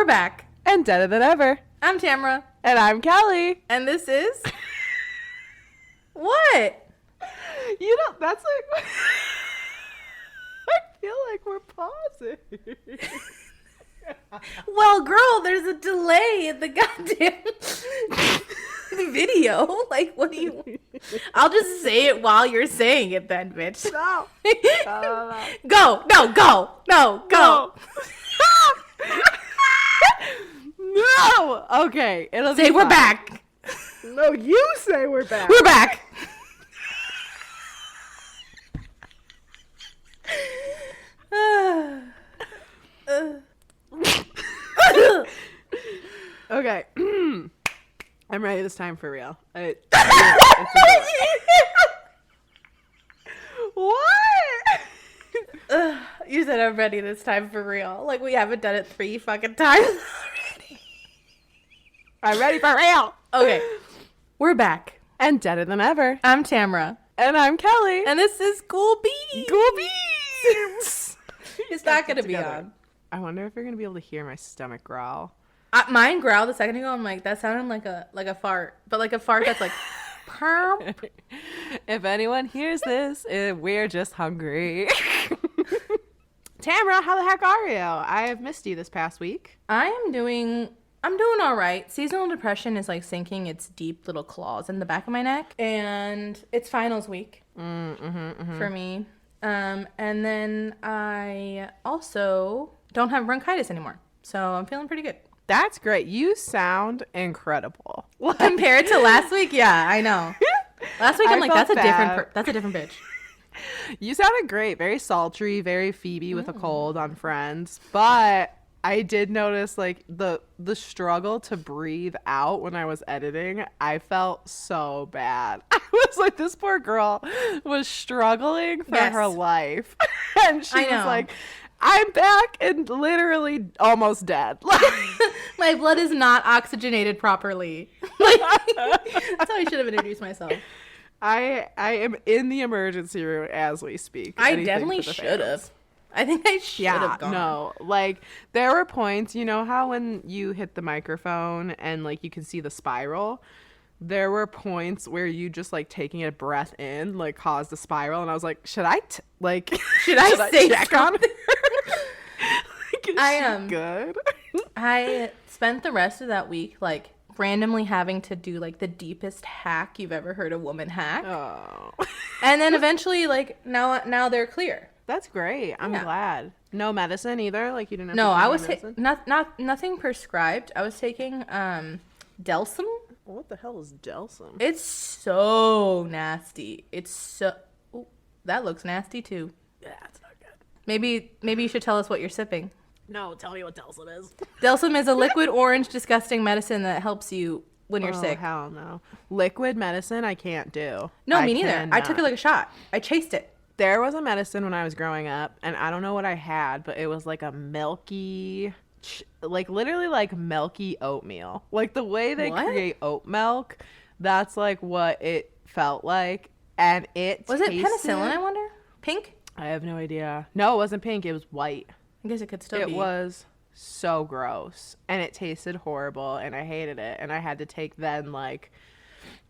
back. And deader than ever. I'm Tamara. And I'm Kelly. And this is... What? You know, that's like... I feel like we're pausing. Well, girl, there's a delay in the goddamn video. Like, what do you... I'll just say it while you're saying it then, bitch. No. Go. No, go. No, go. No. Okay. It'll Say we're back. No, you say we're back. We're back. Okay. I'm ready this time for real. What? You said I'm ready this time for real. Like, we haven't done it 3 fucking times already. I'm ready for real. Okay. We're back. And deader than ever. I'm Tamara. And I'm Kelly. And this is Ghoul Beans. Ghoul Beans. It's not going to be on. I wonder if you're going to be able to hear my stomach growl. Mine growled a second ago. I'm like, that sounded like a fart. But like a fart that's like... Perp. If anyone hears this, we're just hungry. Tamara, how the heck are you? I have missed you this past week. I'm doing all right. Seasonal depression is like sinking its deep little claws in the back of my neck. And it's finals week for me. And then I also don't have bronchitis anymore. So I'm feeling pretty good. That's great. You sound incredible. Compared to last week, yeah, I know. Last week I'm like, that's a different bitch. You sounded great. Very sultry, very Phoebe with a cold on Friends. But I did notice like the struggle to breathe out when I was editing. I felt so bad. I was like, this poor girl was struggling for her life. And she was like, I'm back and literally almost dead. My blood is not oxygenated properly. That's how I should have introduced myself. I am in the emergency room as we speak. I definitely should have. I think I should have gone. No, like there were points, you know how when you hit the microphone and like you can see the spiral? There were points where you just like taking a breath in like caused a spiral, and I was like, should I say check on her? Like, is she good? I spent the rest of that week like randomly having to do like the deepest hack you've ever heard a woman hack. Oh. And then eventually like now they're clear. That's great. I'm glad. No medicine either. Like you didn't have No, to I was nothing prescribed. I was taking Delsum. What the hell is Delsum? It's so nasty. Ooh, that looks nasty too. Yeah, it's not good. Maybe you should tell us what you're sipping. No, tell me what Delsum is. Delsum is a liquid orange disgusting medicine that helps you when you're sick. Hell no. Liquid medicine I can't do. No, me neither. I took it like a shot. I chased it. There was a medicine when I was growing up, and I don't know what I had, but it was like a milky, like literally like milky oatmeal. Like the way they create oat milk, that's like what it felt like. And it was it penicillin, I wonder? Pink? I have no idea. No, it wasn't pink. It was white. I guess it could still be. It was so gross, and it tasted horrible, and I hated it. And I had to take then like,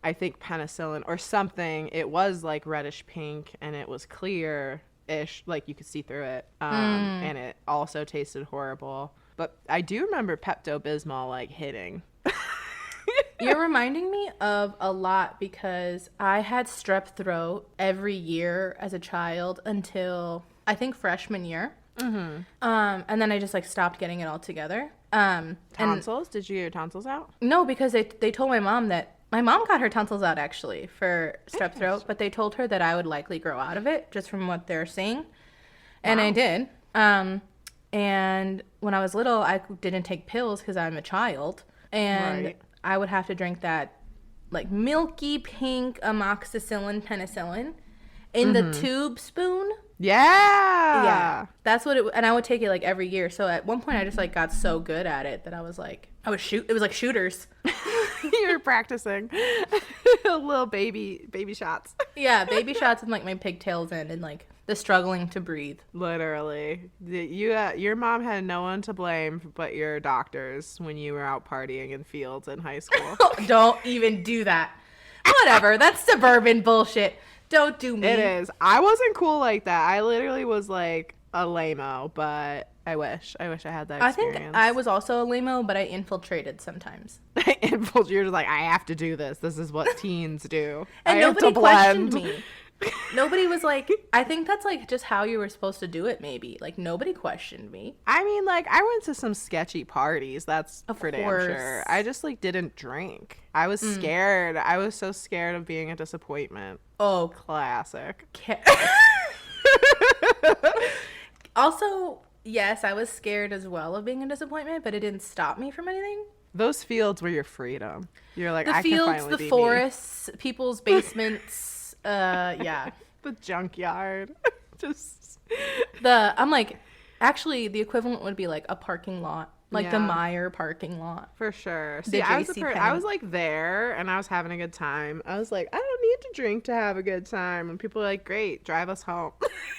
I think penicillin or something. It was like reddish pink, and it was clear-ish, like you could see through it. And it also tasted horrible. But I do remember Pepto-Bismol like hitting. You're reminding me of a lot because I had strep throat every year as a child until I think freshman year. Mm-hmm. And then I just like stopped getting it altogether. Tonsils? Did you get your tonsils out? No, because they told my mom that my mom got her tonsils out actually for strep throat, but they told her that I would likely grow out of it just from what they're saying. And I did. And when I was little, I didn't take pills because I'm a child. And I would have to drink that like milky pink amoxicillin penicillin in the tube spoon. Yeah. That's what and I would take it like every year. So at one point I just like got so good at it that I was like, it was like shooters. You were practicing. Little baby shots. Yeah, baby shots with like my pigtails in and like the struggling to breathe. Literally. Your mom had no one to blame but your doctors when you were out partying in fields in high school. Don't even do that. Whatever. That's suburban bullshit. Don't do me. It is. I wasn't cool like that. I literally was like a lame-o, but I wish I had that experience. I think I was also a lame-o, but I infiltrated sometimes. You're just like, I have to do this. This is what teens do. And I nobody have to questioned blend. me. Nobody was like, I think that's like just how you were supposed to do it, maybe. Like, nobody questioned me. I mean, like, I went to some sketchy parties. That's for damn course. sure. I just, like, didn't drink. I was scared. I was so scared of being a disappointment. Oh, Classic. Also, yes, I was scared as well of being a disappointment, but it didn't stop me from anything. Those fields were your freedom. You're like, The I fields, can finally the be forests, people's basements, yeah. me. The junkyard. Just I'm like, actually, the equivalent would be like a parking lot, like the Yeah. Meyer parking lot. for sure. The See, I JCPenney. was like there and I was having a good time. I was like, I don't need to drink to have a good time. And people were like, great, drive us home.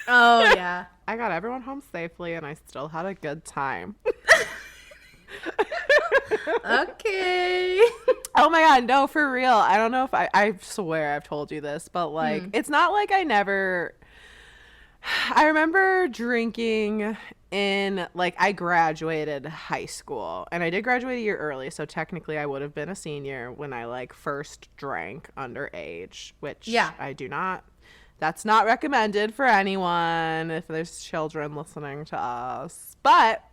Oh, yeah. I got everyone home safely and I still had a good time. Okay. Oh my god, no, for real. I don't know if I swear I've told you this, but like it's not like I remember drinking in, like, I graduated high school and I did graduate a year early, so technically I would have been a senior when I like first drank underage, which Yeah. I do not. That's not recommended for anyone if there's children listening to us, but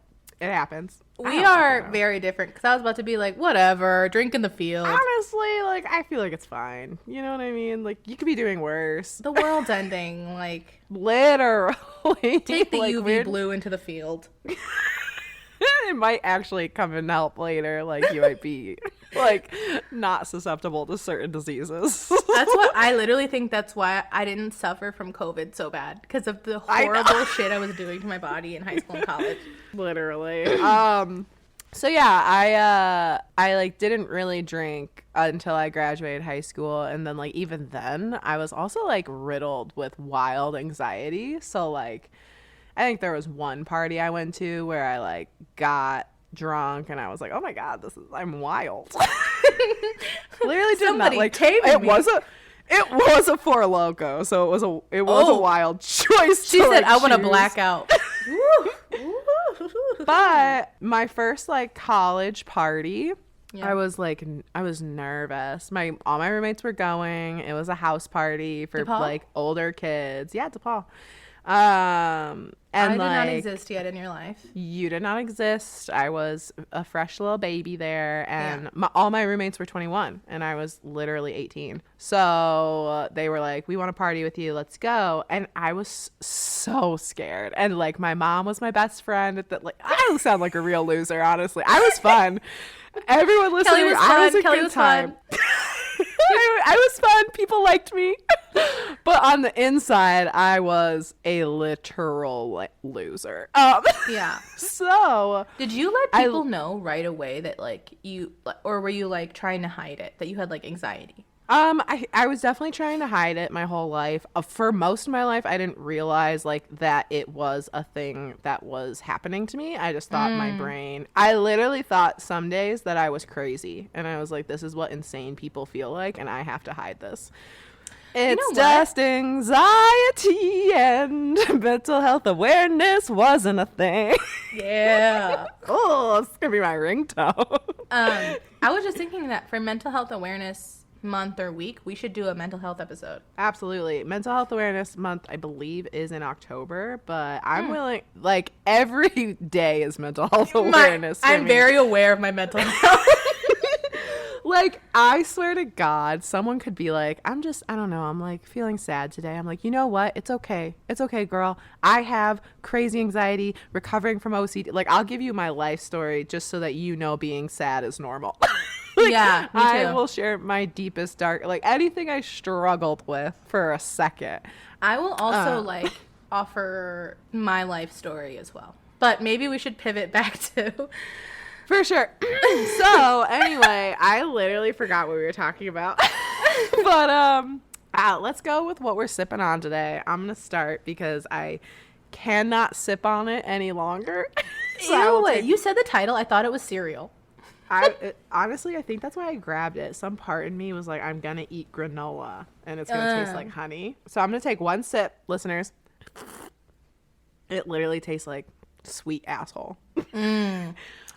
it happens. I We don't are fucking know. very different because I was about to be like, whatever, drink in the field. Honestly, like, I feel like it's fine. You know what I mean? Like, you could be doing worse. The world's ending. Like, Literally. take the Like, UV weird- blue into the field. It might actually come and help later. Like, you might be, like, not susceptible to certain diseases. That's what I literally think. That's why I didn't suffer from COVID so bad, because of the I know. horrible shit I was doing to my body in high school and college. Literally. So yeah, I like didn't really drink until I graduated high school, and then like even then I was also like riddled with wild anxiety. So like I think there was one party I went to where I like got drunk and I was like, "Oh my god, I'm wild." Clearly did Somebody not like tamed it me. was a Four Loko, so it was a Oh. wild choice. She to, said, like, "I want to choose. black out." But my first like college party, Yeah. I was nervous. All my roommates were going. It was a house party for DePaul? like older kids. Yeah, DePaul. And I did like not exist yet in your life. you did not exist. I was a fresh little baby there, and Yeah. all my roommates were 21, and I was literally 18. So they were like, "We want to party with you. Let's go." And I was so scared. And like my mom was my best friend. Like I sound like a real loser, honestly. I was fun. Everyone listening, was I was fun. a Kelly good was time. fun. I was fun. People liked me. But on the inside, I was a literal loser. Yeah. So Did you let people know right away that like you, or were you like trying to hide it, that you had like anxiety? I was definitely trying to hide it my whole life. For most of my life, I didn't realize like that it was a thing that was happening to me. I just thought I literally thought some days that I was crazy, and I was like, this is what insane people feel like, and I have to hide this. It's know what? just anxiety, and mental health awareness wasn't a thing. Yeah. Oh, it's gonna be my ringtone. I was just thinking that for Mental Health Awareness Month or week, we should do a mental health episode. Absolutely. Mental Health Awareness Month, I believe, is in October, but I'm willing, like, every day is Mental Health Awareness. I'm very aware of my mental health. Like, I swear to God, someone could be like, I don't know, I'm like feeling sad today. I'm like, you know what? It's okay. It's okay, girl. I have crazy anxiety, recovering from OCD. Like, I'll give you my life story just so that you know being sad is normal. Like, Yeah, me I too. will share my deepest dark, like anything I struggled with for a second. I will also like offer my life story as well. But maybe we should pivot back to For sure. So anyway, I literally forgot what we were talking about. But Let's go with what we're sipping on today. I'm going to start because I cannot sip on it any longer. Ew, you said the title. I thought it was cereal. Honestly, I think that's why I grabbed it. Some part in me was like, I'm going to eat granola and it's going to taste like honey. So I'm going to take one sip, listeners. It literally tastes like sweet asshole.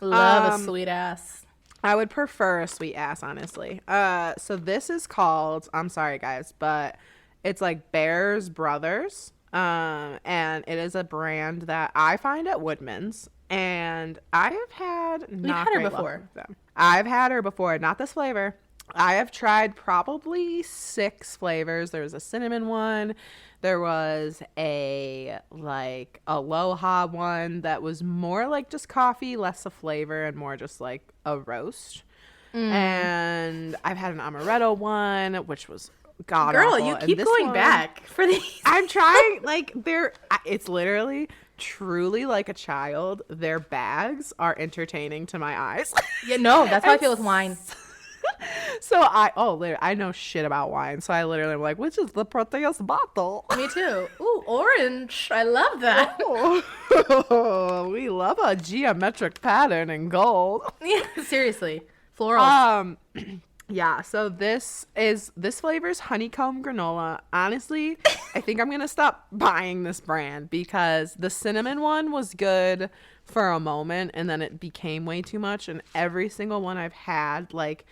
Love a sweet ass. I would prefer a sweet ass, honestly. So this is called, I'm sorry guys, but it's like Bear's Brothers. And it is a brand that I find at Woodman's. And I have had We've had her before. I've had her before, not this flavor. I have tried probably 6 flavors. There was a cinnamon one. There was a like aloha one that was more like just coffee, less a flavor, and more just like a roast. And I've had an amaretto one, which was god Girl, awful. you keep going back for these. I'm trying, like, it's literally truly like a child. Their bags are entertaining to my eyes. Yeah, no, that's how I feel with wine. So I know shit about wine. So I literally am like, which is the prettiest bottle? Me too. Ooh, orange. I love that. Oh, we love a geometric pattern in gold. Yeah, seriously. Floral. Yeah, so this flavor's honeycomb granola. Honestly, I think I'm going to stop buying this brand because the cinnamon one was good for a moment and then it became way too much. And every single one I've had, like,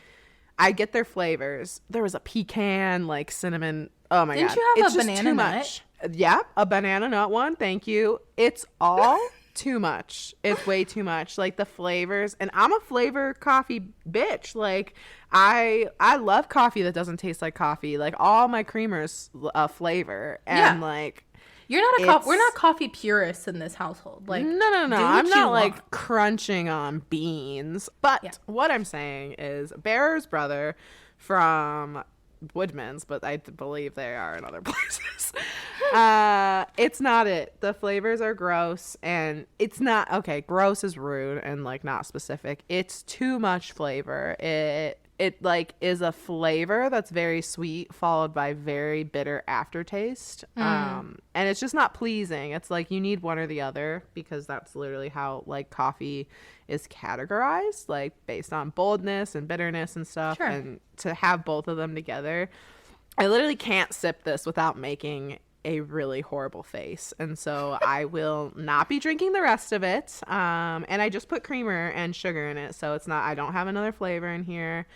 I get their flavors. There was a pecan, like cinnamon. Oh my God. Didn't you have it's a just banana too nut? much. Yeah, a banana nut one. Thank you. It's all too much. It's way too much. Like the flavors, and I'm a flavor coffee bitch. Like I love coffee that doesn't taste like coffee. Like all my creamers flavor, and like you're not we're not coffee purists in this household. Like no. do I'm what not you like want. crunching on beans. But what I'm saying is Bear's Brother from Woodman's, but I believe they are in other places. It's not it. The flavors are gross, and it's not okay. Gross is rude and like not specific. It's too much flavor. It like is a flavor that's very sweet followed by very bitter aftertaste. And it's just not pleasing. It's like you need one or the other because that's literally how like coffee is categorized, like based on boldness and bitterness and stuff. Sure. And to have both of them together, I literally can't sip this without making a really horrible face. And so I will not be drinking the rest of it. And I just put creamer and sugar in it. So I don't have another flavor in here.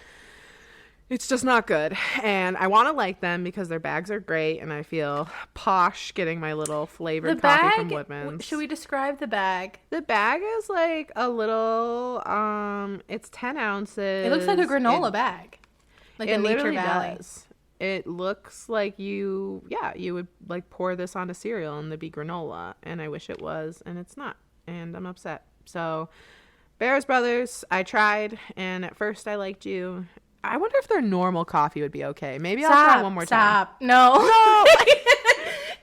It's just not good. And I want to like them because their bags are great. And I feel posh getting my little flavored coffee from Woodman's. Should we describe the bag? The bag is like a little, it's 10 ounces. It looks like a granola bag. Like a Nature Valley. Does. It looks like you would like pour this onto cereal and there'd be granola. And I wish it was, and it's not. And I'm upset. So Bear's Brothers, I tried. And at first I liked you. I wonder if their normal coffee would be okay. Maybe I'll try one more time. No.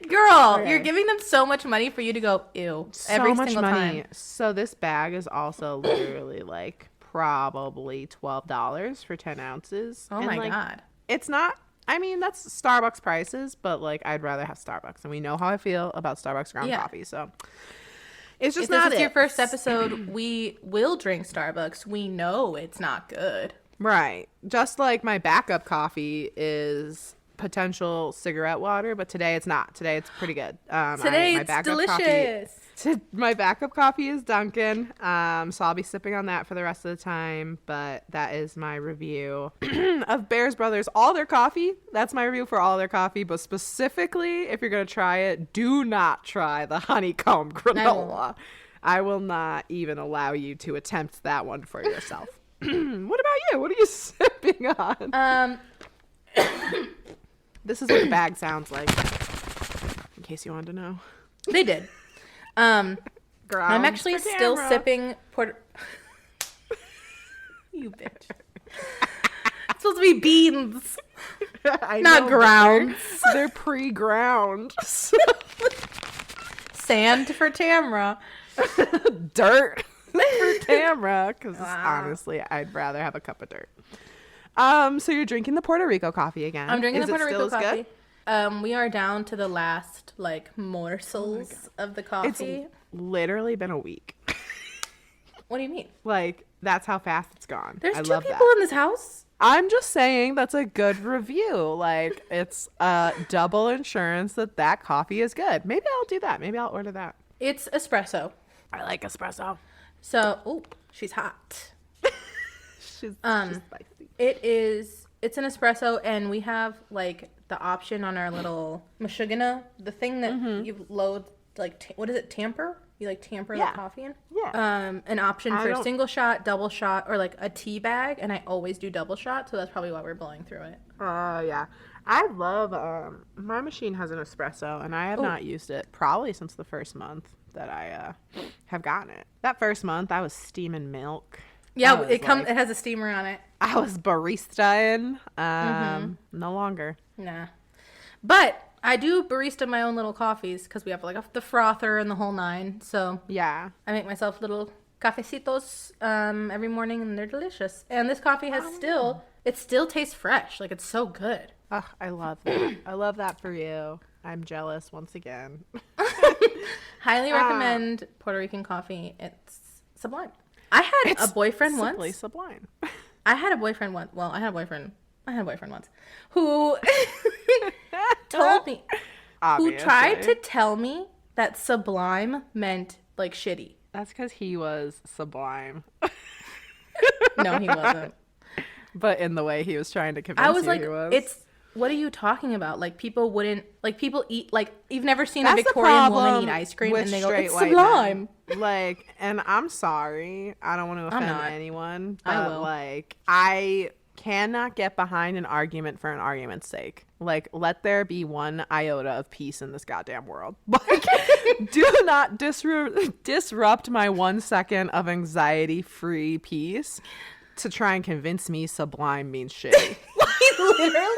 Girl, Okay. you're giving them so much money for you to go, ew, every single time. So this bag is also literally like probably $12 for 10 ounces. Oh and my like, God. It's not, I mean, that's Starbucks prices, but like I'd rather have Starbucks. And we know how I feel about Starbucks ground coffee. So it's just if not this is your first episode, we will drink Starbucks. We know it's not good. Right. Just like my backup coffee is potential cigarette water, but today it's not. Today it's pretty good. Today it's delicious. My backup coffee is Dunkin', so I'll be sipping on that for the rest of the time, but that is my review of Bear's Brothers. All their coffee, that's my review for all their coffee, but specifically, if you're going to try it, do not try the honeycomb granola. I will not even allow you to attempt that one for yourself. What about you? What are you sipping on? This is what the bag sounds like, in case you wanted to know. They did. I'm actually still sipping You bitch. It's supposed to be beans, not grounds. They're pre-ground. Sand for Tamra. Dirt for Tamra, because honestly, I'd rather have a cup of dirt. So you're drinking the Puerto Rico coffee again. I'm drinking Is the Puerto it still Rico as coffee. good? We are down to the last like morsels of the coffee. It's literally been a week. What do you mean? Like, that's how fast it's gone. There's I two love people that. in this house. I'm just saying that's a good review. Like, it's double insurance that coffee is good. Maybe I'll do that. Maybe I'll order that. It's espresso. I like espresso. So, oh, she's hot. She's spicy. It's an espresso, and we have like the option on our little mashugana, the thing that you load, like, what is it, tamper? You like tamper the coffee in? Yeah. An option for a single shot, double shot, or like a tea bag, and I always do double shot, so that's probably why we're blowing through it. Yeah. I love, my machine has an espresso, and I have not used it probably since the first month that I have gotten it. That first month, I was steaming milk. Yeah, it has a steamer on it. I was barista-ing. No longer. Nah. But I do barista my own little coffees because we have like the frother and the whole nine. So yeah, I make myself little cafecitos every morning, and they're delicious. And this coffee has it still tastes fresh. Like, it's so good. Oh, I love that. I love that for you. I'm jealous once again. Highly recommend Puerto Rican coffee. It's sublime. I had a boyfriend once. Simply sublime. I had a boyfriend once. Well, I had a boyfriend once who told me, Obviously. who tried to tell me that sublime meant like shitty. That's because he was sublime. No, he wasn't. But in the way he was trying to convince I was you like, he was. what are you talking about? Like, people wouldn't, like, people eat, like, you've never seen That's a Victorian woman eat ice cream, and they go, it's sublime. Like, and I'm sorry, I don't want to offend anyone, but I will. Like, I cannot get behind an argument for an argument's sake. Like, let there be one iota of peace in this goddamn world. Like, do not disrupt my 1 second of anxiety-free peace to try and convince me sublime means shitty. Literally?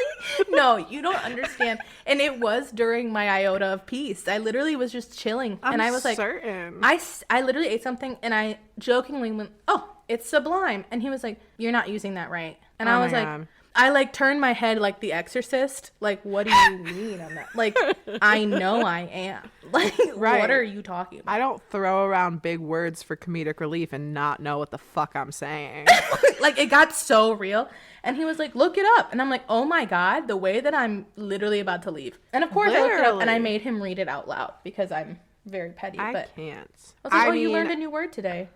No, you don't understand. And it was during my iota of peace. I literally was just chilling. And I was like, certain. I literally ate something, and I jokingly went, oh, it's sublime. And he was like, you're not using that right. And I was like, God. I like turned my head like The Exorcist. Like, what do you mean on that? Like, I know I am. Like, Right. What are you talking about? I don't throw around big words for comedic relief and not know what the fuck I'm saying. Like, it got so real. And he was like, look it up. And I'm like, oh my God, the way that I'm literally about to leave. And of course I looked it up, and I made him read it out loud because I'm very petty. I can't. I was like, you learned a new word today.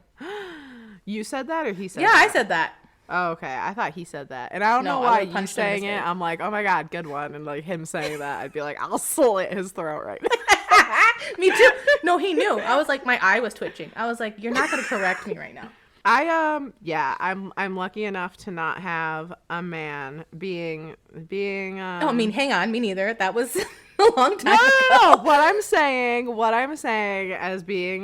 You said that, or he said Yeah, that? I said that. Oh, okay. I thought he said that. And I don't know why you saying it. I'm like, oh my God, good one. And like him saying that, I'd be like, I'll slit his throat right now. Me too. No, he knew. I was like, my eye was twitching. I was like, you're not going to correct me right now. I'm lucky enough to not have a man being Oh, I mean, hang on, me neither. That was a long time ago. No. What I'm saying as being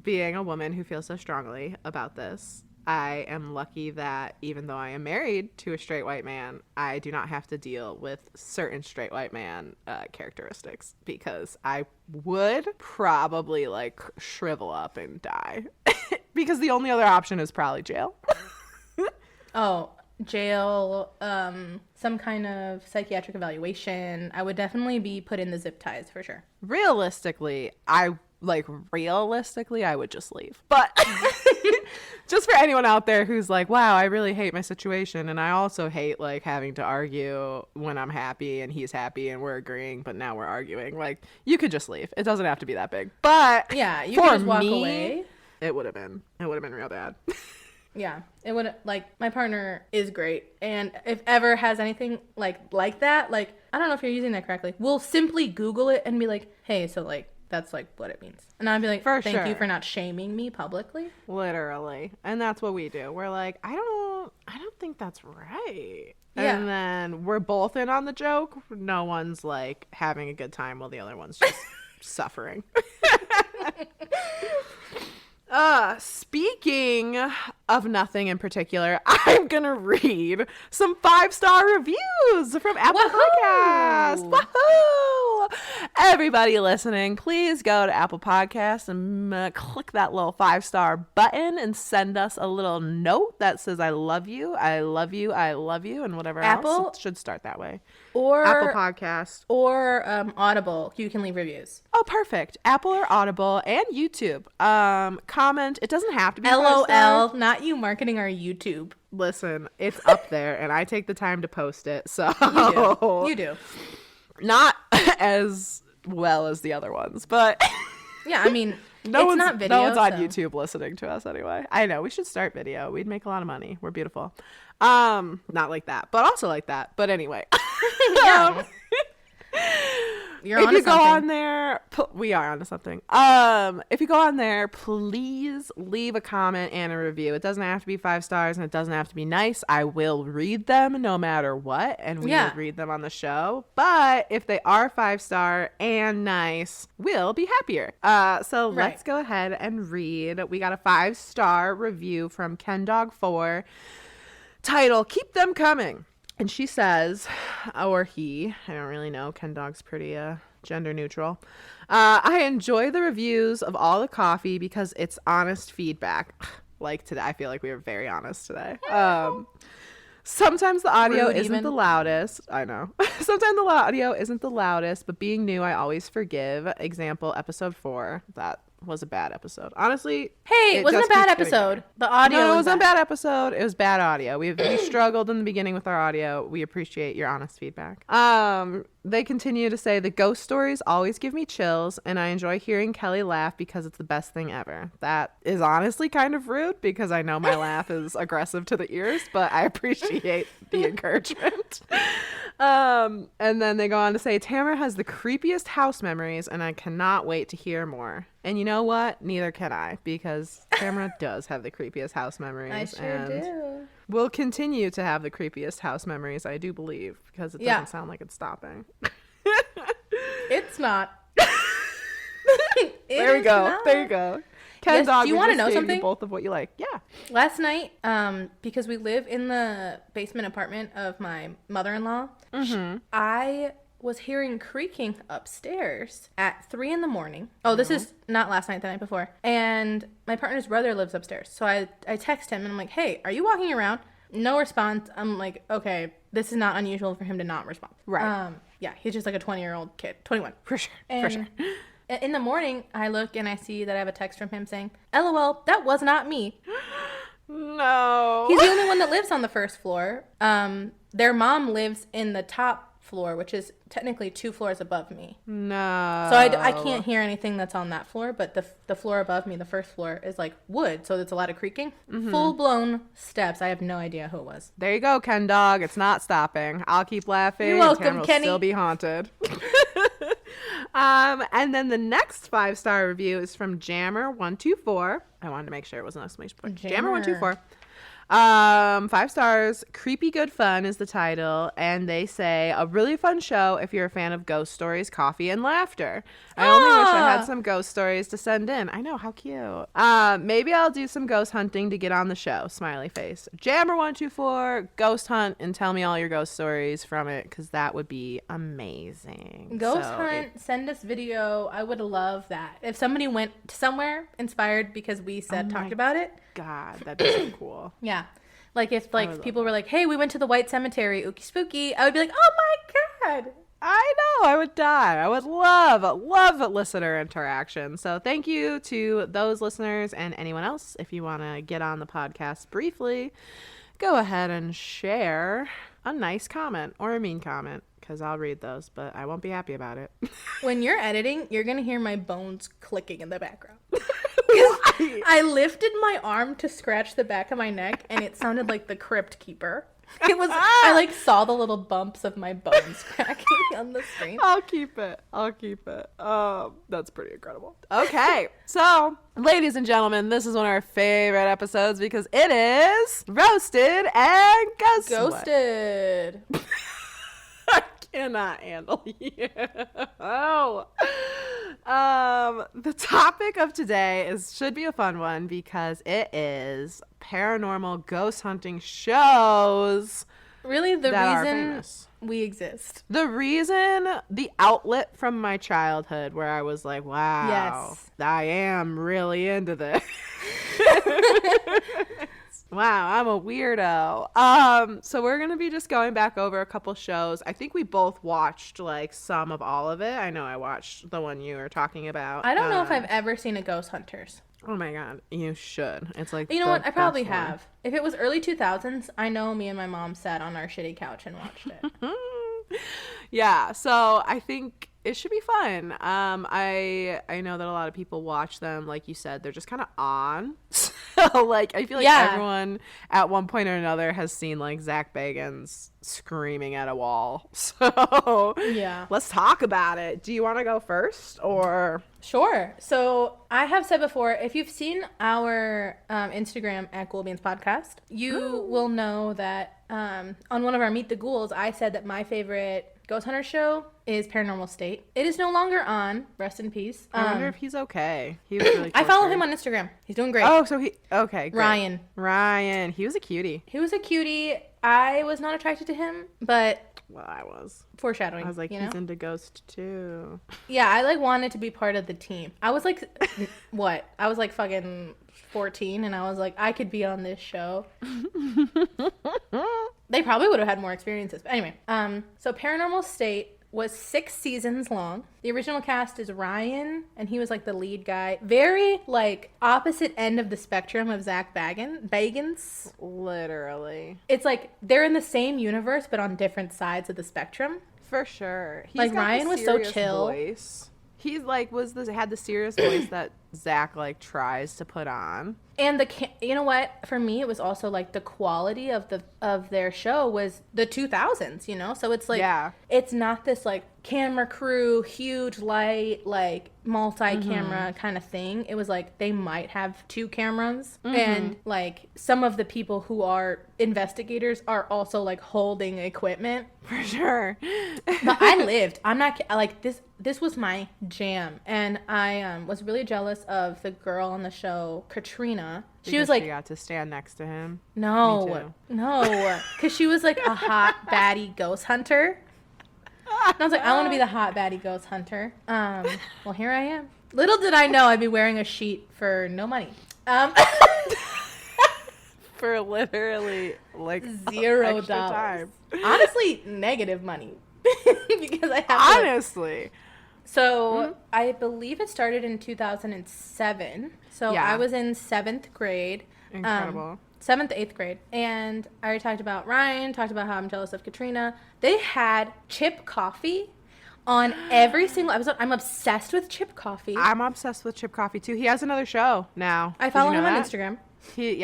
being a woman who feels so strongly about this, I am lucky that even though I am married to a straight white man, I do not have to deal with certain straight white man characteristics, because I would probably like shrivel up and die because the only other option is probably jail. Oh, jail, some kind of psychiatric evaluation. I would definitely be put in the zip ties for sure. Realistically, I would just leave. But just for anyone out there who's like, wow, I really hate my situation, and I also hate like having to argue when I'm happy and he's happy and we're agreeing, but now we're arguing. Like, you could just leave. It doesn't have to be that big. But yeah, you could just walk away. It would have been real bad. Yeah, it would, like, my partner is great, and if ever has anything like that, like, I don't know if you're using that correctly, we'll simply Google it and be like, hey, so like that's like what it means, and I'd be like, thank you for not shaming me publicly. Literally. And that's what we do. We're like, I don't think that's right. Yeah. And then we're both in on the joke. No one's like having a good time while the other one's just suffering. Speaking of nothing in particular, I'm gonna read some 5-star reviews from Apple Podcasts. Woohoo! everybody listening, please go to Apple Podcasts and click that little 5-star button and send us a little note that says I love you, I love you, I love you, and whatever else. It should start that way. Or Apple Podcast. Or Audible. You can leave reviews. Oh, perfect. Apple or Audible and YouTube. Comment. It doesn't have to be LOL. Not you marketing our YouTube. Listen, it's up there, and I take the time to post it, so you do. Not as well as the other ones, but yeah, I mean, it's not video. No one's on YouTube listening to us anyway. I know we should start video. We'd make a lot of money. We're beautiful. Not like that, but also like that. But anyway, yeah. If you go on there, we are onto something. If you go on there, please leave a comment and a review. It doesn't have to be 5 stars and it doesn't have to be nice. I will read them no matter what, and we will read them on the show. But if they are 5-star and nice, we'll be happier. So let's go ahead and read. We got a 5-star review from KenDog4. Title, Keep Them Coming. And she says, or he, I don't really know, Ken Dog's pretty gender neutral. I enjoy the reviews of all the coffee because it's honest feedback. Like today, I feel like we were very honest today. Sometimes the audio isn't the loudest. I know. Sometimes the audio isn't the loudest, but being new, I always forgive. Example, episode 4. That was a bad episode. Honestly. Hey, it wasn't a bad episode. The audio No, it wasn't a bad episode. It was bad audio. We struggled in the beginning with our audio. We appreciate your honest feedback. They continue to say, the ghost stories always give me chills, and I enjoy hearing Kelly laugh because it's the best thing ever. That is honestly kind of rude because I know my laugh is aggressive to the ears, but I appreciate the encouragement. And then they go on to say, Tamara has the creepiest house memories, and I cannot wait to hear more. And you know what? Neither can I, because Tamara does have the creepiest house memories. I sure do. We'll continue to have the creepiest house memories, I do believe, because it doesn't sound like it's stopping. It's not. There we go. Not. There you go. Ken Dog, do you want to know something? Both of what you like. Yeah. Last night, because we live in the basement apartment of my mother-in-law, I was hearing creaking upstairs at 3 a.m. Oh, this is not last night, the night before. And my partner's brother lives upstairs. So I text him and I'm like, hey, are you walking around? No response. I'm like, okay, this is not unusual for him to not respond. Right. Yeah, he's just like a 20-year-old kid. 21. For sure. And for sure. In the morning, I look and I see that I have a text from him saying, LOL, that was not me. No. He's the only one that lives on the first floor. Their mom lives in the top floor, which is technically 2 floors above me. No. So I can't hear anything that's on that floor, but the floor above me, the first floor, is like wood, so there's a lot of creaking. Full-blown steps. I have no idea who it was. There you go, Ken Dog. It's not stopping. I'll keep laughing. You're welcome, Tamara will Kenny. Still be haunted. And then the next 5-star review is from Jammer124. I wanted to make sure it was an exclamation point. Jammer124. 5 stars. Creepy good fun is the title, and they say a really fun show if you're a fan of ghost stories, coffee, and laughter. I only wish I had some ghost stories to send in. I know, how cute. Maybe I'll do some ghost hunting to get on the show. Smiley face. Jammer124, ghost hunt and tell me all your ghost stories from it, because that would be amazing. Ghost hunt, send us video. I would love that. If somebody went somewhere inspired because we talked about it. God, that'd be so cool. Yeah. Like if people were like, hey, we went to the white cemetery, ookie spooky, I would be like, oh my God. I know, I would die. I would love listener interaction. So thank you to those listeners and anyone else. If you want to get on the podcast briefly, go ahead and share a nice comment or a mean comment, because I'll read those, but I won't be happy about it. When you're editing, you're going to hear my bones clicking in the background. I lifted my arm to scratch the back of my neck, and it sounded like the Crypt Keeper. It was. I saw the little bumps of my bones cracking on the screen. I'll keep it. That's pretty incredible. Okay, so ladies and gentlemen, this is one of our favorite episodes because it is Roasted and Ghosted. I cannot handle you. The topic of today should be a fun one because it is paranormal ghost hunting shows really the that are reason famous. we exist. The reason, the outlet from my childhood where I was like, wow, Yes. I am really into this. Wow, I'm a weirdo. So we're gonna be just going back over a couple shows. I think we both watched like some of all of it. I know I watched the one you were talking about. I don't know if I've ever seen a Ghost Hunters. Oh my god, you should. It's like, You know what? I probably best one. have. If it was early 2000s, I know me and my mom sat on our shitty couch and watched it. Yeah, so I think it should be fun. I know that a lot of people watch them, like you said, they're just kind of on. So like I feel like everyone at one point or another has seen like Zach Bagans screaming at a wall. So Yeah. let's talk about it. Do you want to go first or? Sure. So I have said before, if you've seen our Instagram at ghoulbeanspodcast, you will know that on one of our Meet the Ghouls, I said that my favorite Ghost Hunter show is Paranormal State. It is no longer on. Rest in peace. I wonder if he's okay. He was really I follow tortured. him on Instagram. He's doing great. Oh, so okay, great. Ryan. He was a cutie. He was a cutie. I was not attracted to him, but Well, I was. foreshadowing. I was like, you he's know? into Ghost too. Yeah, I like wanted to be part of the team. I was like, what? I was like fucking 14, and I was like, I could be on this show. They probably would have had more experiences. But anyway, so Paranormal State was 6 seasons long. The original cast is Ryan, and he was like the lead guy. Very like opposite end of the spectrum of Zach Bagans. Literally. It's like they're in the same universe, but on different sides of the spectrum. For sure. Like, Ryan was so chill. Voice. He's like had the serious voice that Zach like tries to put on. And you know what? For me, it was also like the quality of their show was the 2000s, you know? So it's like, it's not this like camera crew, huge light, like multi-camera kind of thing. It was like they might have 2 cameras, and like some of the people who are investigators are also like holding equipment. For sure. But I lived. I'm not like this was my jam, and I was really jealous of the girl on the show, Katrina. She was like, she got to stand next to him. no, because she was like a hot baddie ghost hunter. And I was like, I want to be the hot baddie ghost hunter. Well, here I am. Little did I know I'd be wearing a sheet for no money. For literally like $0. time. Honestly, negative money. Because I have Honestly. So I believe it started in 2007. So I was in 7th grade. Incredible. 7th, 8th grade. And I already talked about Ryan, talked about how I'm jealous of Katrina. They had Chip Coffee on every single episode. I'm obsessed with Chip Coffee. I'm obsessed with Chip Coffee too. He has another show now. I follow him on Instagram. He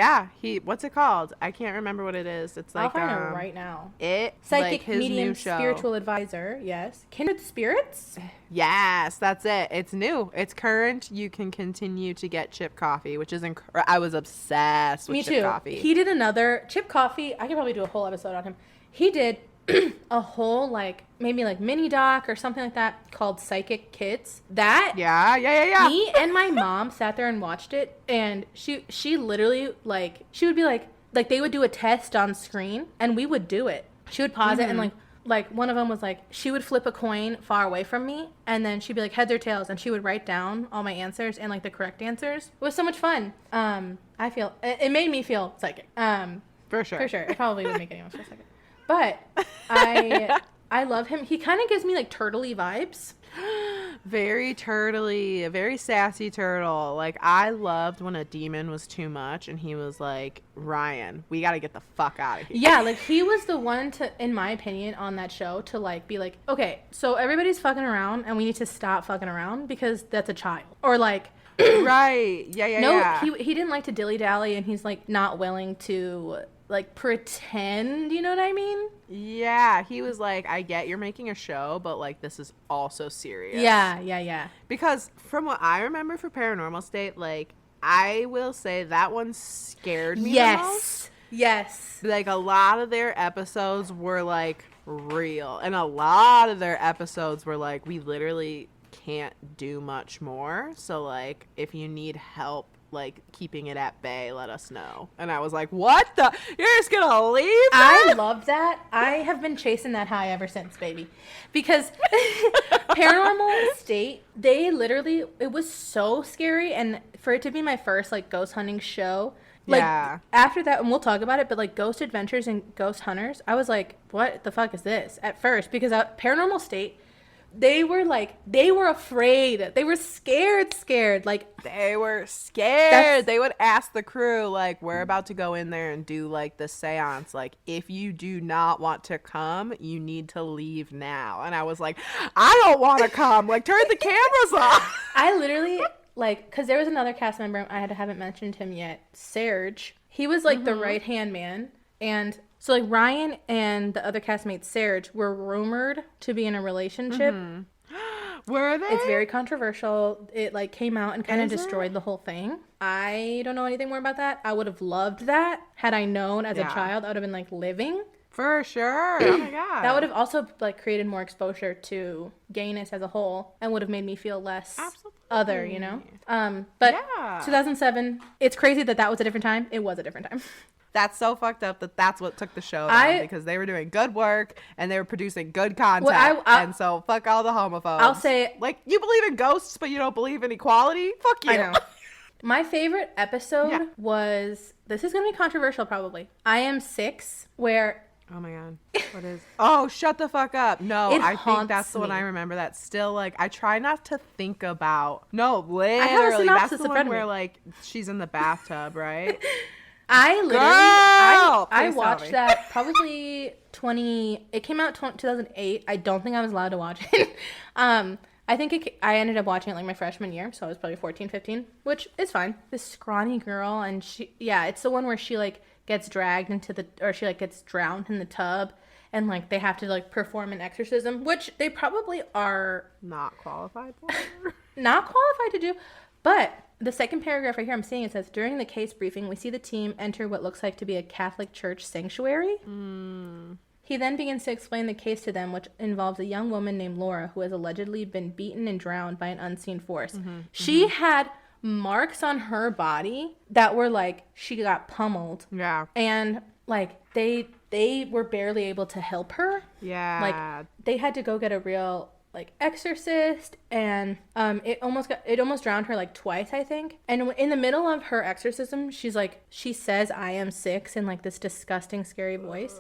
what's it called? I can't remember what it is. It's like I'll find it right now. Psychic Psychic his medium new show. spiritual advisor. Yes. Kindred Spirits. Yes, that's it. It's new. It's current. You can continue to get Chip Coffee, which is I was obsessed with Me Chip too. Coffee. He did another Chip Coffee. I could probably do a whole episode on him. He did a whole like maybe like mini doc or something like that called Psychic Kids. That Yeah. me and my mom sat there and watched it, and she literally like she would be like they would do a test on screen and we would do it. She would pause it and like one of them was like she would flip a coin far away from me, and then she'd be like heads or tails, and she would write down all my answers and like the correct answers. It was so much fun. I feel it made me feel psychic. For sure. It probably would make anyone feel psychic. But I love him. He kind of gives me like turtley vibes. Very turtly, a very sassy turtle. Like, I loved when a demon was too much and he was like, Ryan, we got to get the fuck out of here. Yeah, like he was the one to, in my opinion, on that show to like be like, okay, so everybody's fucking around and we need to stop fucking around because that's a child. Or like, right. Yeah. He didn't like to dilly-dally, and he's like not willing to like pretend, you know what I mean? Yeah, he was like, I get you're making a show, but like this is also serious. Yeah. Because from what I remember for Paranormal State, like I will say that one scared me the most. Yes. Like a lot of their episodes were like real, and a lot of their episodes were like, we literally can't do much more. So like if you need help like keeping it at bay, let us know. And I was like, what the? You're just gonna leave I that? love that. I have been chasing that high ever since, baby. Because Paranormal State, they literally, it was so scary. And for it to be my first, like, ghost hunting show, like, Yeah. after that, and we'll talk about it, but, like, Ghost Adventures and Ghost Hunters, I was like, what the fuck is this? At first, because Paranormal State, they were afraid. They were scared. Like, They were scared. They would ask the crew, like, we're about to go in there and do, like, the seance. Like, if you do not want to come, you need to leave now. And I was like, I don't want to come. Like, turn the cameras off. I literally, like, because there was another cast member, I haven't mentioned him yet, Serge. He was, like, the right-hand man. And so, like, Ryan and the other castmate, Serge, were rumored to be in a relationship. Were they? It's very controversial. It, like, came out and kind of Is destroyed the whole thing. I don't know anything more about that. I would have loved that. Had I known as a child, I would have been, like, living. For sure. Oh, my God. That would have also, like, created more exposure to gayness as a whole and would have made me feel less other, you know? But 2007, it's crazy that was a different time. It was a different time. That's so fucked up that's what took the show down, because they were doing good work and they were producing good content. And so fuck all the homophobes. I'll say, like, you believe in ghosts, but you don't believe in equality? Fuck you. I know. My favorite episode was, this is going to be controversial probably, I Am 6, where... Oh my God. What is... Oh, shut the fuck up. No, I think that's the one I remember. That's still, like, I try not to think about... No, literally. That's the one where, like, she's in the bathtub, right? I literally, I watched that probably it came out 2008. I don't think I was allowed to watch it. I think I ended up watching it like my freshman year, so I was probably 14, 15, which is fine. This scrawny girl, and it's the one where she like gets dragged she like gets drowned in the tub, and like they have to like perform an exorcism, which they probably are not qualified for. Not qualified to do, but the second paragraph right here I'm seeing, it says, during the case briefing, we see the team enter what looks like to be a Catholic church sanctuary. He then begins to explain the case to them, which involves a young woman named Laura who has allegedly been beaten and drowned by an unseen force. She had marks on her body that were like, she got pummeled. Yeah. And like they were barely able to help her. Yeah. Like they had to go get a real like exorcist, and it almost drowned her like twice, I think. And in the middle of her exorcism, she says I am 6 in like this disgusting scary voice,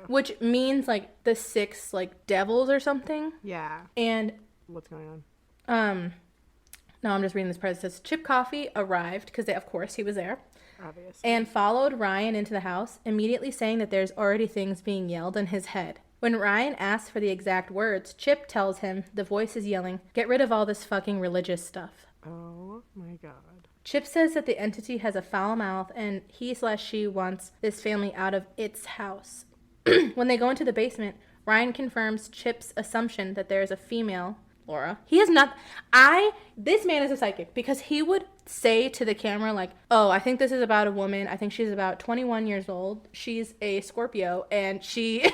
which means like the 6 like devils or something. Yeah. And what's going on? No, I'm just reading this part. It says Chip Coffey arrived because of course he was there. Obviously. And followed Ryan into the house, immediately saying that there's already things being yelled in his head. When Ryan asks for the exact words, Chip tells him the voice is yelling, "Get rid of all this fucking religious stuff." Oh my God. Chip says that the entity has a foul mouth and he/she wants this family out of its house. When they go into the basement, Ryan confirms Chip's assumption that there is a female, Laura. He is not... This man is a psychic, because he would say to the camera, like, oh, I think this is about a woman. I think she's about 21 years old. She's a Scorpio, and she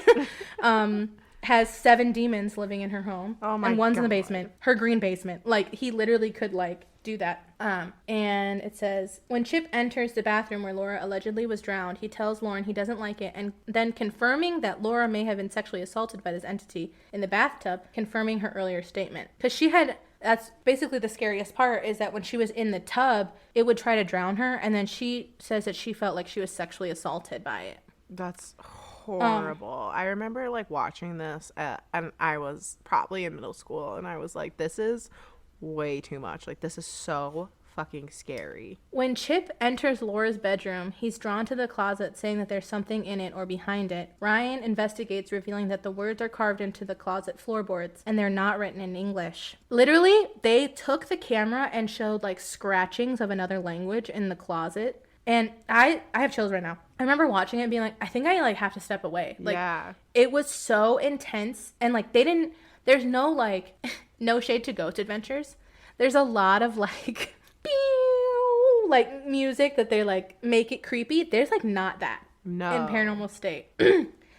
has 7 demons living in her home. Oh my And one's God. in the basement. Her green basement. Like, he literally could, like, do that. And it says, when Chip enters the bathroom where Laura allegedly was drowned, he tells Lauren he doesn't like it, and then confirming that Laura may have been sexually assaulted by this entity in the bathtub, confirming her earlier statement. Because that's basically the scariest part, is that when she was in the tub, it would try to drown her, and then she says that she felt like she was sexually assaulted by it. That's horrible. I remember like watching this and I was probably in middle school, and I was like, this is way too much. Like, this is so fucking scary. When Chip enters Laura's bedroom, he's drawn to the closet, saying that there's something in it or behind it. Ryan investigates, revealing that the words are carved into the closet floorboards, and they're not written in English. Literally, they took the camera and showed like scratchings of another language in the closet. And I have chills right now. I remember watching it and being like, I think I like have to step away. Like, yeah. It was so intense, and like there's no like no shade to Ghost Adventures. There's a lot of like pew, like music that they like make it creepy. There's like not that in Paranormal State.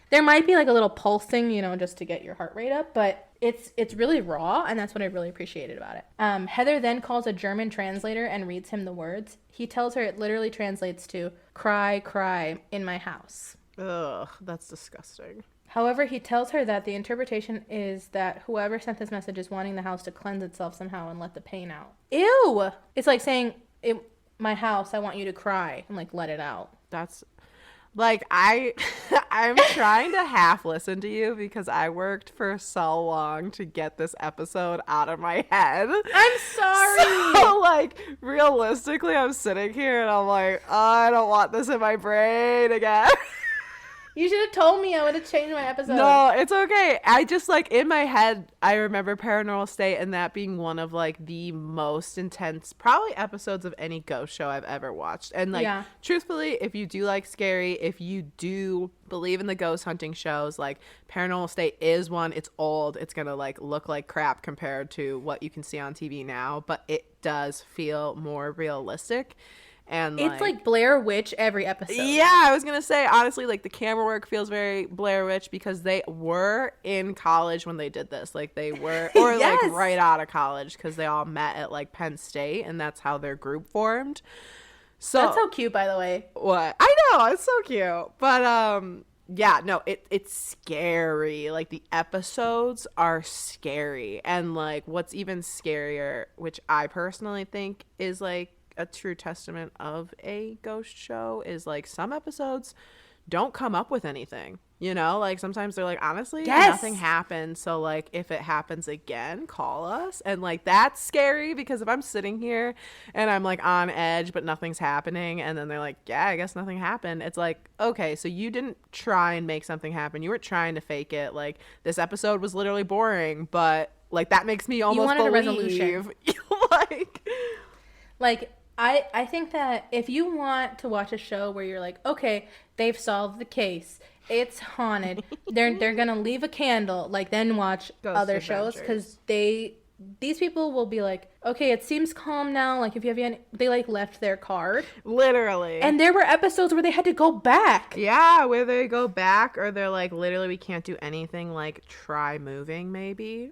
There might be like a little pulsing, just to get your heart rate up, but it's really raw, and that's what I really appreciated about it. Heather then calls a German translator and reads him the words. He tells her it literally translates to "cry, cry in my house." Ugh, that's disgusting. However, he tells her that the interpretation is that whoever sent this message is wanting the house to cleanse itself somehow and let the pain out. Ew! It's like saying, my house, I want you to cry and like let it out. That's like, I'm trying to half listen to you because I worked for so long to get this episode out of my head. I'm sorry. So like, realistically, I'm sitting here and I'm like, oh, I don't want this in my brain again. You should have told me. I would have changed my episode. No, it's okay. I just, like, in my head, I remember Paranormal State and that being one of, like, the most intense, probably episodes of any ghost show I've ever watched. And, like, truthfully, if you do like scary, if you do believe in the ghost hunting shows, like, Paranormal State is one. It's old. It's gonna, like, look like crap compared to what you can see on TV now. But it does feel more realistic. And it's like Blair Witch every episode. Yeah, I was gonna say, honestly, like, the camera work feels very Blair Witch because they were in college when they did this. Like, they were, or yes, like right out of college, because they all met at like Penn State, and that's how their group formed. So that's so cute, by the way. What? I know, it's so cute. But yeah, no, it's scary. Like, the episodes are scary, and like what's even scarier, which I personally think is like a true testament of a ghost show, is like some episodes don't come up with anything, like sometimes they're like, honestly, nothing happened, so like if it happens again, call us. And like that's scary, because if I'm sitting here and I'm like on edge but nothing's happening, and then they're like, yeah, I guess nothing happened, it's like, okay, so you didn't try and make something happen, you weren't trying to fake it. Like, this episode was literally boring, but like that makes me almost believe a resolution. like I think that if you want to watch a show where you're like, okay, they've solved the case, it's haunted, they're gonna leave a candle, like, then watch Ghost other Adventures. Shows, because these people will be like, okay, it seems calm now, like, if you have any, they like left their card, literally, and there were episodes where they had to go back, where they go back, or they're like, literally, we can't do anything, like, try moving maybe.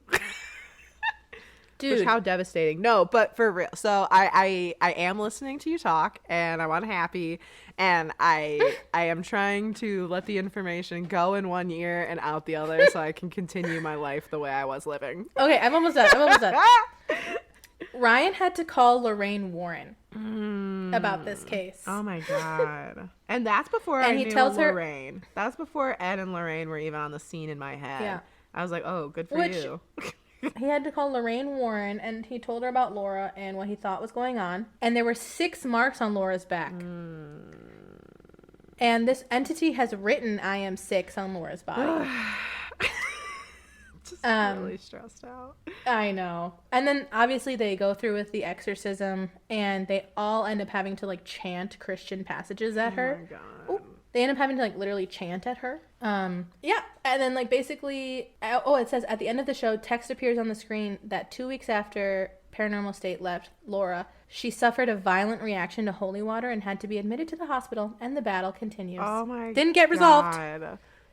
Dude. Which, how devastating. No, but for real. So I am listening to you talk, and I'm unhappy, and I am trying to let the information go in one ear and out the other so I can continue my life the way I was living. Okay, I'm almost done. Ryan had to call Lorraine Warren about this case. Oh my God. And that's before I knew Lorraine. That's before Ed and Lorraine were even on the scene in my head. Yeah. I was like, oh, good for you. He had to call Lorraine Warren, and he told her about Laura and what he thought was going on. And there were 6 marks on Laura's back. And this entity has written "I am 6" on Laura's body. Just really stressed out. I know. And then obviously they go through with the exorcism, and they all end up having to like chant Christian passages at her. Oh my God. Ooh. They end up having to like literally chant at her. Yeah. And then like basically, it says at the end of the show, text appears on the screen that 2 weeks after Paranormal State left Laura, she suffered a violent reaction to holy water and had to be admitted to the hospital, and the battle continues. Oh my God. Didn't get resolved.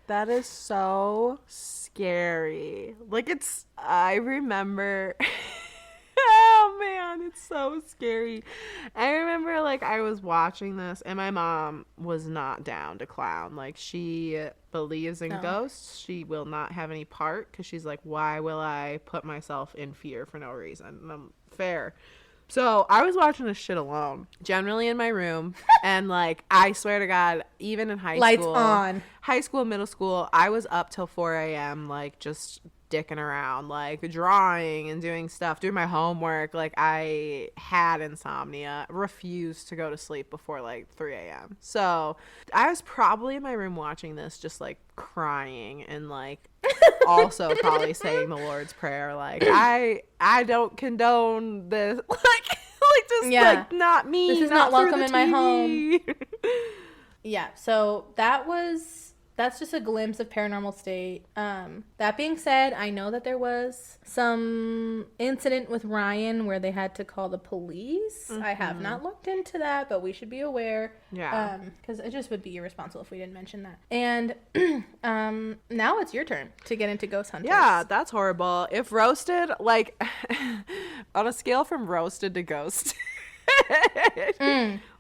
That is so scary. Like, I remember... Oh man, it's so scary. I remember like I was watching this, and my mom was not down to clown. Like, she believes in ghosts. She will not have any part, because she's like, why will I put myself in fear for no reason? And I'm fair. So I was watching this shit alone, generally in my room, and like, I swear to God, even in Lights on. High school, middle school, I was up till 4 a.m. like just dicking around, like drawing and doing stuff, doing my homework. Like, I had insomnia, refused to go to sleep before like 3 a.m. So I was probably in my room watching this, just like crying, and like also probably saying the Lord's Prayer, like, I don't condone this, like just like, not me, this is not welcome in my home. Yeah, so that was that's just a glimpse of paranormal state. That being said, I know that there was some incident with Ryan where they had to call the police. I have not looked into that, but we should be aware. Yeah. Because it just would be irresponsible if we didn't mention that. And now it's your turn to get into ghost hunters. Yeah, that's horrible. If roasted, like, on a scale from roasted to ghost.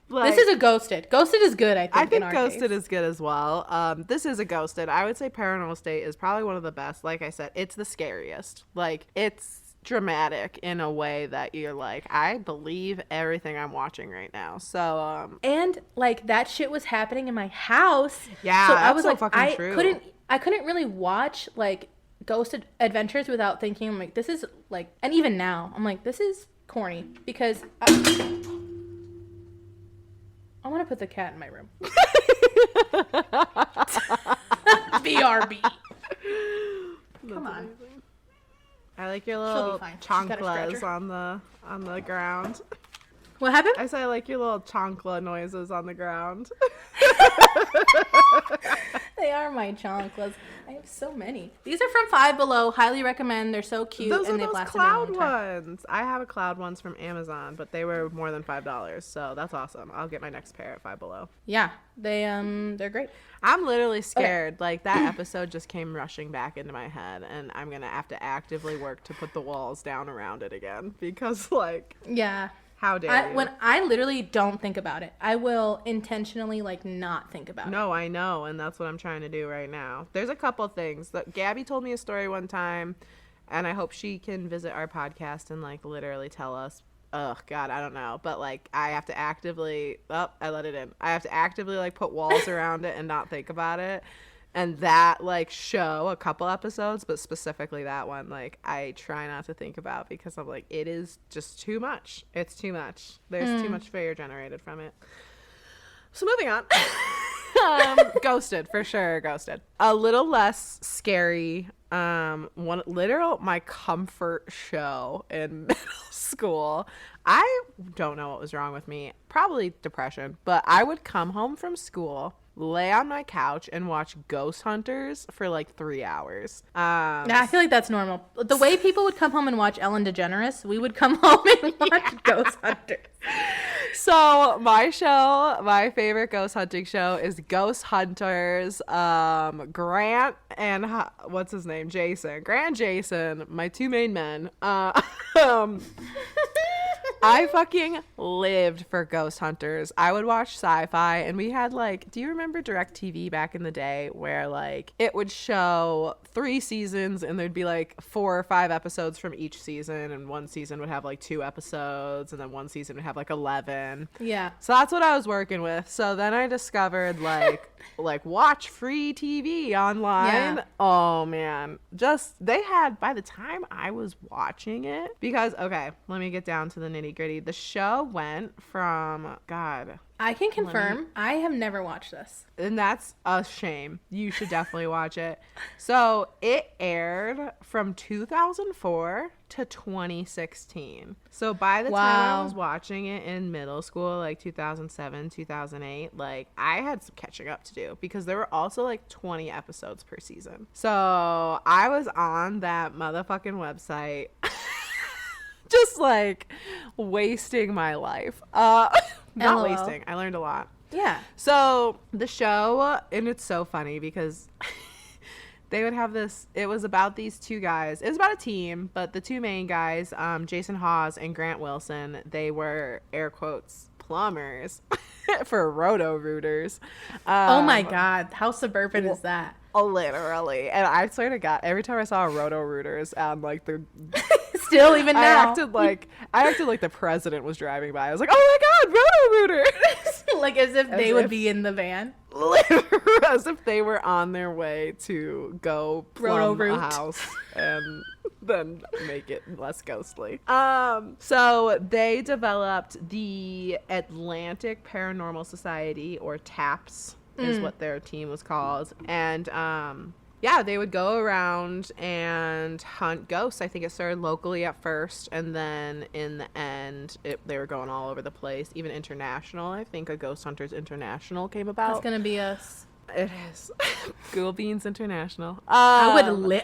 This is a ghosted. Ghosted is good, I think. I think in our ghosted case. is good as well. This is a ghosted. I would say paranormal state is probably one of the best. Like I said, it's the scariest. Like, it's dramatic in a way that you're like, I believe everything I'm watching right now. So and like that shit was happening in my house. Yeah, so that's I was so like, fucking true. I couldn't really watch like ghosted adventures without thinking, I'm like, this is like, and even now I'm like, this is corny because I want to put the cat in my room. BRB. Come on. I like your She'll be little fine. She's got a chanclas scratcher. on the ground. What happened? I said I like your little chancla noises on the ground. They are my chanclas. I have so many. These are from Five Below. Highly recommend. They're so cute Those and are they've those lasted a long cloud time. ones. I have a cloud ones from Amazon, but they were more than $5, so that's awesome. I'll get my next pair at Five Below. Yeah, they're great. I'm literally scared. Like, that episode just came rushing back into my head, and I'm gonna have to actively work to put the walls down around it again because, like, Yeah. how dare you? When I literally don't think about it, I will intentionally like not think about it. No, I know, and that's what I'm trying to do right now. There's a couple things that Gabby told me a story one time, and I hope she can visit our podcast and like literally tell us. Oh God, I don't know, but like I have to actively. Oh, I let it in. I have to actively like put walls around it and not think about it. And that like show a couple episodes, but specifically that one, like I try not to think about because I'm like, it is just too much. It's too much. There's too much fear generated from it. So moving on. Ghosted for sure. Ghosted. A little less scary. My comfort show in middle school. I don't know what was wrong with me. Probably depression, but I would come home from school, lay on my couch and watch Ghost Hunters for like 3 hours. Yeah, I feel like that's normal. The way people would come home and watch Ellen DeGeneres, we would come home and watch Ghost Hunters. So my favorite ghost hunting show is Ghost Hunters. Grant and what's his name? Jason. Grant and Jason, my two main men. I fucking lived for Ghost Hunters. I would watch sci-fi, and we had like, do you remember DirecTV back in the day where like it would show 3 seasons and there'd be like 4 or 5 episodes from each season, and one season would have like 2 episodes, and then one season would have like 11. Yeah. So that's what I was working with. So then I discovered like watch free TV online. Yeah. Oh man. They had, by the time I was watching it, because okay, let me get down to the nitty gritty. The show went from, God, I can confirm I have never watched this. and that's a shame. You should definitely watch it. So it aired from 2004 to 2016. So by the time I Wow. was watching it in middle school, like 2007, 2008, like I had some catching up to do because there were also like 20 episodes per season. So I was on that motherfucking website just like wasting my life. Not LOL. wasting. I learned a lot. Yeah. So the show, and it's so funny because they would have this, it was about these 2 guys. It was about a team, but the 2 main guys, Jason Hawes and Grant Wilson, they were air quotes plumbers for roto-rooters. Oh my God. How suburban is that? Literally. And I swear to God, every time I saw a roto-rooters on like the Still, even I now. acted like the president was driving by. I was like, oh my God, roto-rooters. Like as if they would if- be in the van. Literally, as if they were on their way to go plumb a Roto-root. house and then make it less ghostly. So they developed the Atlantic Paranormal Society, or TAPS is what their team was called. And yeah, they would go around and hunt ghosts. I think it started locally at first, and then in the end, they were going all over the place, even international. I think a Ghost Hunters International came about. That's gonna be us. It is. Ghoul Beans International. I would live.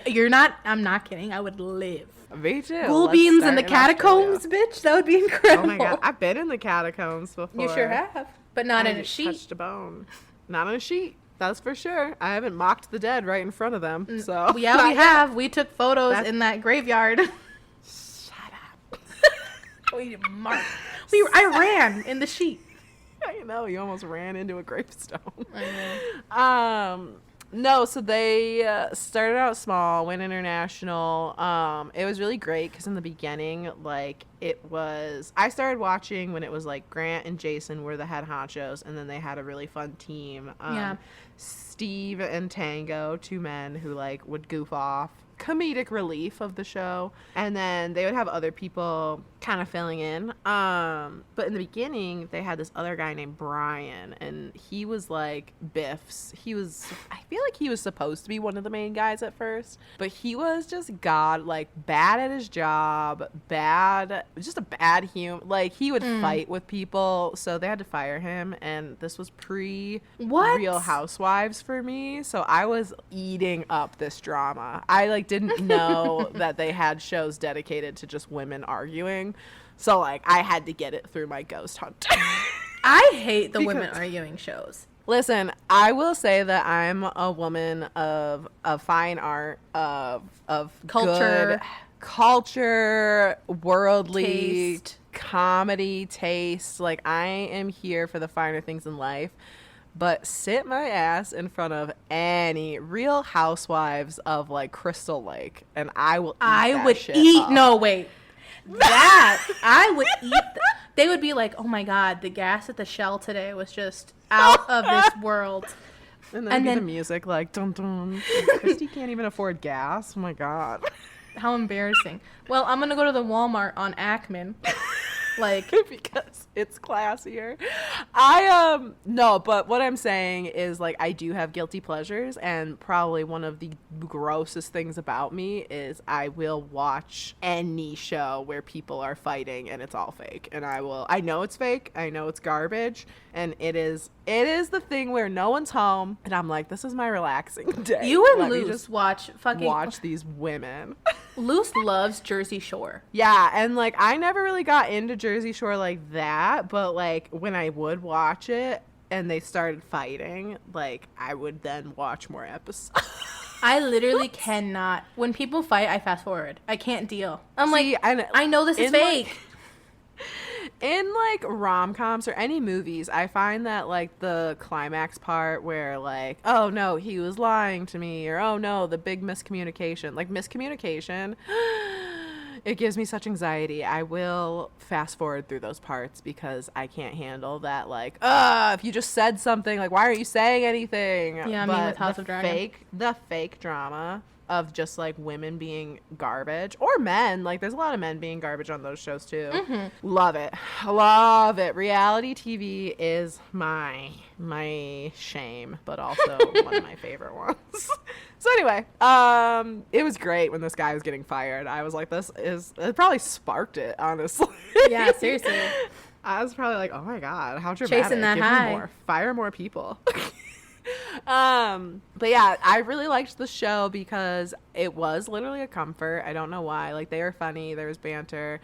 I'm not kidding. I would live. Me too. Ghoul Let's beans in start the catacombs, bitch. That would be incredible. Oh my god, I've been in the catacombs before. You sure have, but not in a sheet. Touched a bone. Not on a sheet. That's for sure. I haven't mocked the dead right in front of them. So yeah, we have. We took photos in that graveyard. Shut up. We marked. I ran in the sheet. I know, you almost ran into a gravestone. I know. No, so they started out small, went international. It was really great because in the beginning, like, I started watching when it was like Grant and Jason were the head honchos, and then they had a really fun team. Yeah. Steve and Tango, two men who like would goof off. Comedic relief of the show, and then they would have other people kind of filling in, but in the beginning they had this other guy named Brian, and he was like Biff's. I feel like he was supposed to be one of the main guys at first, but he was just like bad at his job, just a bad human. Like, he would fight with people, so they had to fire him, and this was Real Housewives for me, so I was eating up this drama. I like didn't know that they had shows dedicated to just women arguing, so like I had to get it through my ghost hunter. I hate the women arguing shows. Listen, I will say that I'm a woman of fine art, of Culture. good culture, worldly Taste. comedy, taste. Like, I am here for the finer things in life. But sit my ass in front of any Real Housewives of like Crystal Lake, and I will. I would eat. No, wait. That I would eat. They would be like, "Oh my god, the gas at the Shell today was just out of this world." And then the music like dun dun. Christy can't even afford gas. Oh my god. How embarrassing. Well, I'm gonna go to the Walmart on Ackman. Like, because it's classier. No, but what I'm saying is, like, I do have guilty pleasures, and probably one of the grossest things about me is I will watch any show where people are fighting and it's all fake, and I know it's fake, I know it's garbage, and it is the thing where no one's home, and I'm like, this is my relaxing day. You and Luce watch these women. Luce loves Jersey Shore. Yeah, and like I never really got into Jersey Shore like that, but like when I would watch it and they started fighting, like I would then watch more episodes. I literally cannot. When people fight, I fast forward. I can't deal. I know this is fake. In like rom-coms or any movies, I find that like the climax part where like, oh no, he was lying to me, or oh no, the big miscommunication, it gives me such anxiety. I will fast forward through those parts because I can't handle that, like, if you just said something, like, why aren't you saying anything? Yeah, I mean, with House of Dragon. The fake drama of just like women being garbage, or men, like there's a lot of men being garbage on those shows too. Love it. Reality TV is my shame, but also one of my favorite ones. So anyway, it was great when this guy was getting fired. I was like, it probably sparked it, honestly. Yeah, seriously. I was probably like, oh my god, how dramatic. Chasing that Give high. me more. Fire more people. But yeah, I really liked the show because it was literally a comfort. I don't know why. Like, they were funny, there was banter.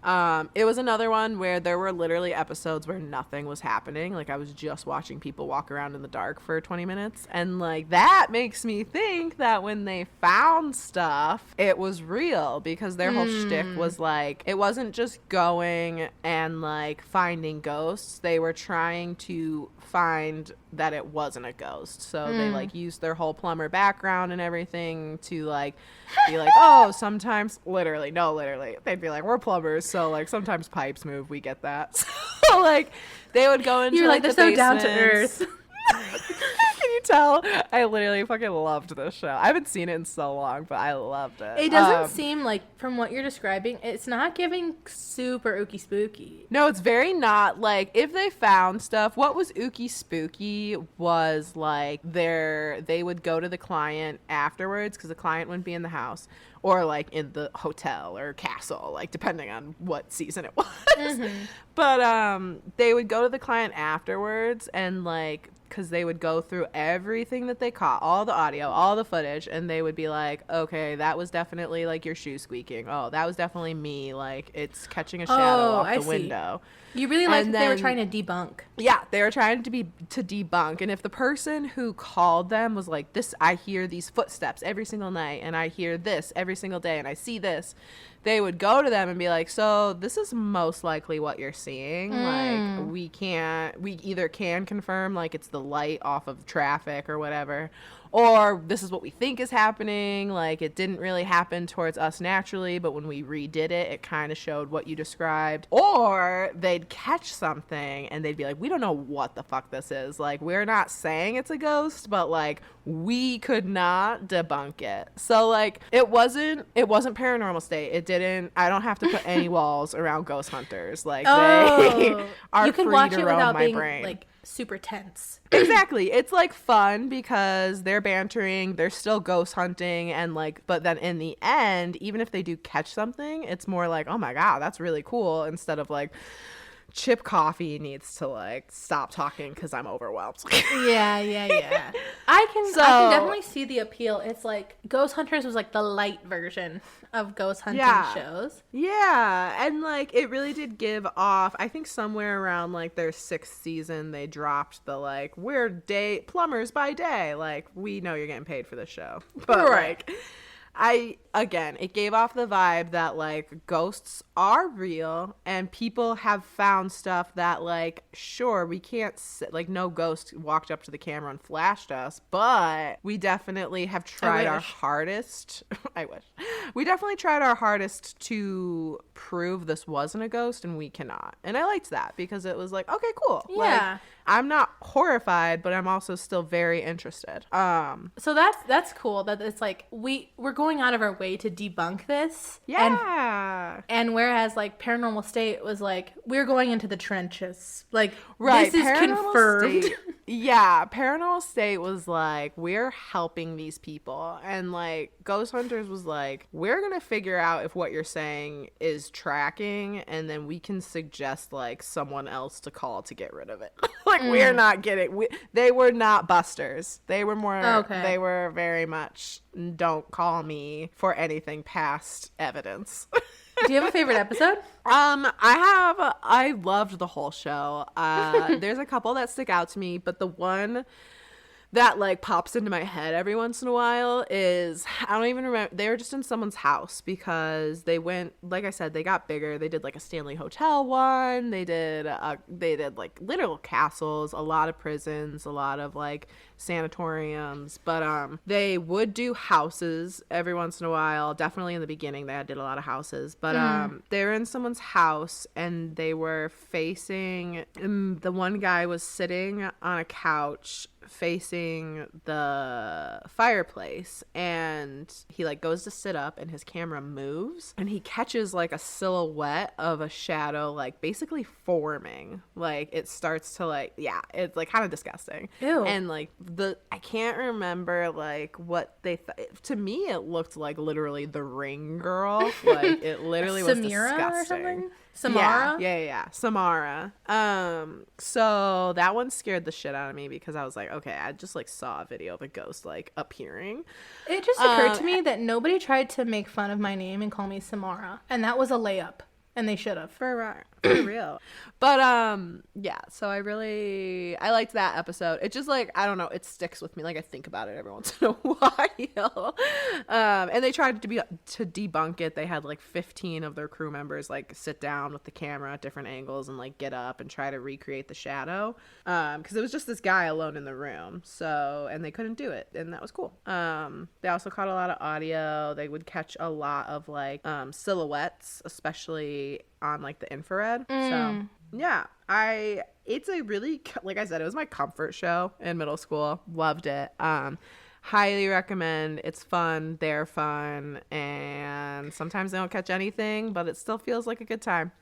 It was another one where there were literally episodes where nothing was happening. Like, I was just watching people walk around in the dark for 20 minutes. And, like, that makes me think that when they found stuff, it was real, because their whole shtick was, like, it wasn't just going and, like, finding ghosts. They were trying to find that it wasn't a ghost. So they, like, used their whole plumber background and everything to, like, be like, oh, sometimes, literally, they'd be like, we're plumbers, so, like, sometimes pipes move, we get that. So, like, they would go into, you're like, they're so down to basements. earth. Can you tell? I literally fucking loved this show. I haven't seen it in so long, but I loved it. It doesn't seem like, from what you're describing, it's not giving super ooky spooky. No, it's very not. Like, if they found stuff, what was ooky spooky was, like, they would go to the client afterwards, because the client wouldn't be in the house, or, like, in the hotel or castle, like, depending on what season it was. But they would go to the client afterwards, and, like, because they would go through everything that they caught, all the audio, all the footage, and they would be like, okay, that was definitely like your shoe squeaking. Oh, that was definitely me. Like, it's catching a shadow off the window. You really liked that they were trying to debunk. Yeah, they were trying to debunk. And if the person who called them was like, this, I hear these footsteps every single night, and I hear this every single day, and I see this, they would go to them and be like, so this is most likely what you're seeing. Like, we either can confirm like it's the light off of traffic or whatever, or this is what we think is happening. Like, it didn't really happen towards us naturally, but when we redid it, it kind of showed what you described. Or they'd catch something and they'd be like, we don't know what the fuck this is. Like, we're not saying it's a ghost, but like, we could not debunk it. So like, it wasn't Paranormal State. I don't have to put any walls around ghost hunters. Like, they are you can free watch to it roam without my being brain. like super tense. Exactly. It's like fun because they're bantering, they're still ghost hunting, and like, but then in the end, even if they do catch something, it's more like, oh my God, that's really cool, instead of like, Chip Coffee needs to like stop talking because I'm overwhelmed. Yeah. I can definitely see the appeal. It's like Ghost Hunters was like the light version of ghost hunting shows. Yeah, and like it really did give off. I think somewhere around like their 6th season, they dropped the like, we're plumbers by day. Like, we know you're getting paid for this show, but like, it gave off the vibe that like ghosts are real, and people have found stuff that like, sure, we can't like, no ghost walked up to the camera and flashed us, but we definitely have tried our hardest. I wish. We definitely tried our hardest to prove this wasn't a ghost, and we cannot. And I liked that because it was like, okay, cool. Yeah. Like, I'm not horrified, but I'm also still very interested. So that's cool that it's like we're going out of our way to debunk this. Yeah. And whereas like Paranormal State was like, we're going into the trenches. Like, right. This is confirmed. Yeah. Paranormal State was like, we're helping these people. And like Ghost Hunters was like, we're going to figure out if what you're saying is tracking, and then we can suggest like someone else to call to get rid of it. Like, we're not getting, they were not busters. They were more, they were very much, don't call me for anything past evidence. Do you have a favorite episode? I loved the whole show. There's a couple that stick out to me, but the one that like pops into my head every once in a while is, I don't even remember, they were just in someone's house because they went, like I said, they got bigger. They did like a Stanley Hotel one. They did like literal castles, a lot of prisons, a lot of like sanatoriums, but they would do houses every once in a while. Definitely in the beginning they did a lot of houses, but they were in someone's house and they were facing, the one guy was sitting on a couch facing the fireplace, and he like goes to sit up and his camera moves and he catches like a silhouette of a shadow like basically forming. Like, it starts to like, yeah, it's like kind of disgusting. Ew. And like I can't remember like what they to me it looked like literally the Ring girl. Like, it literally was disgusting. Or something? Samara? Yeah. Samara. So that one scared the shit out of me because I was like, okay, I just like saw a video of a ghost like appearing. It just occurred to me that nobody tried to make fun of my name and call me Samara, and that was a layup. And they should have. For real. But yeah, so I liked that episode. It just like, I don't know, it sticks with me. Like, I think about it every once in a while. And they tried to debunk it. They had like 15 of their crew members like sit down with the camera at different angles and like get up and try to recreate the shadow. Because it was just this guy alone in the room. So, and they couldn't do it, and that was cool. They also caught a lot of audio. They would catch a lot of like silhouettes, especially on like the infrared. So yeah, it's a really, like I said, it was my comfort show in middle school. Loved it. Highly recommend. It's fun, they're fun, and sometimes they don't catch anything, but it still feels like a good time.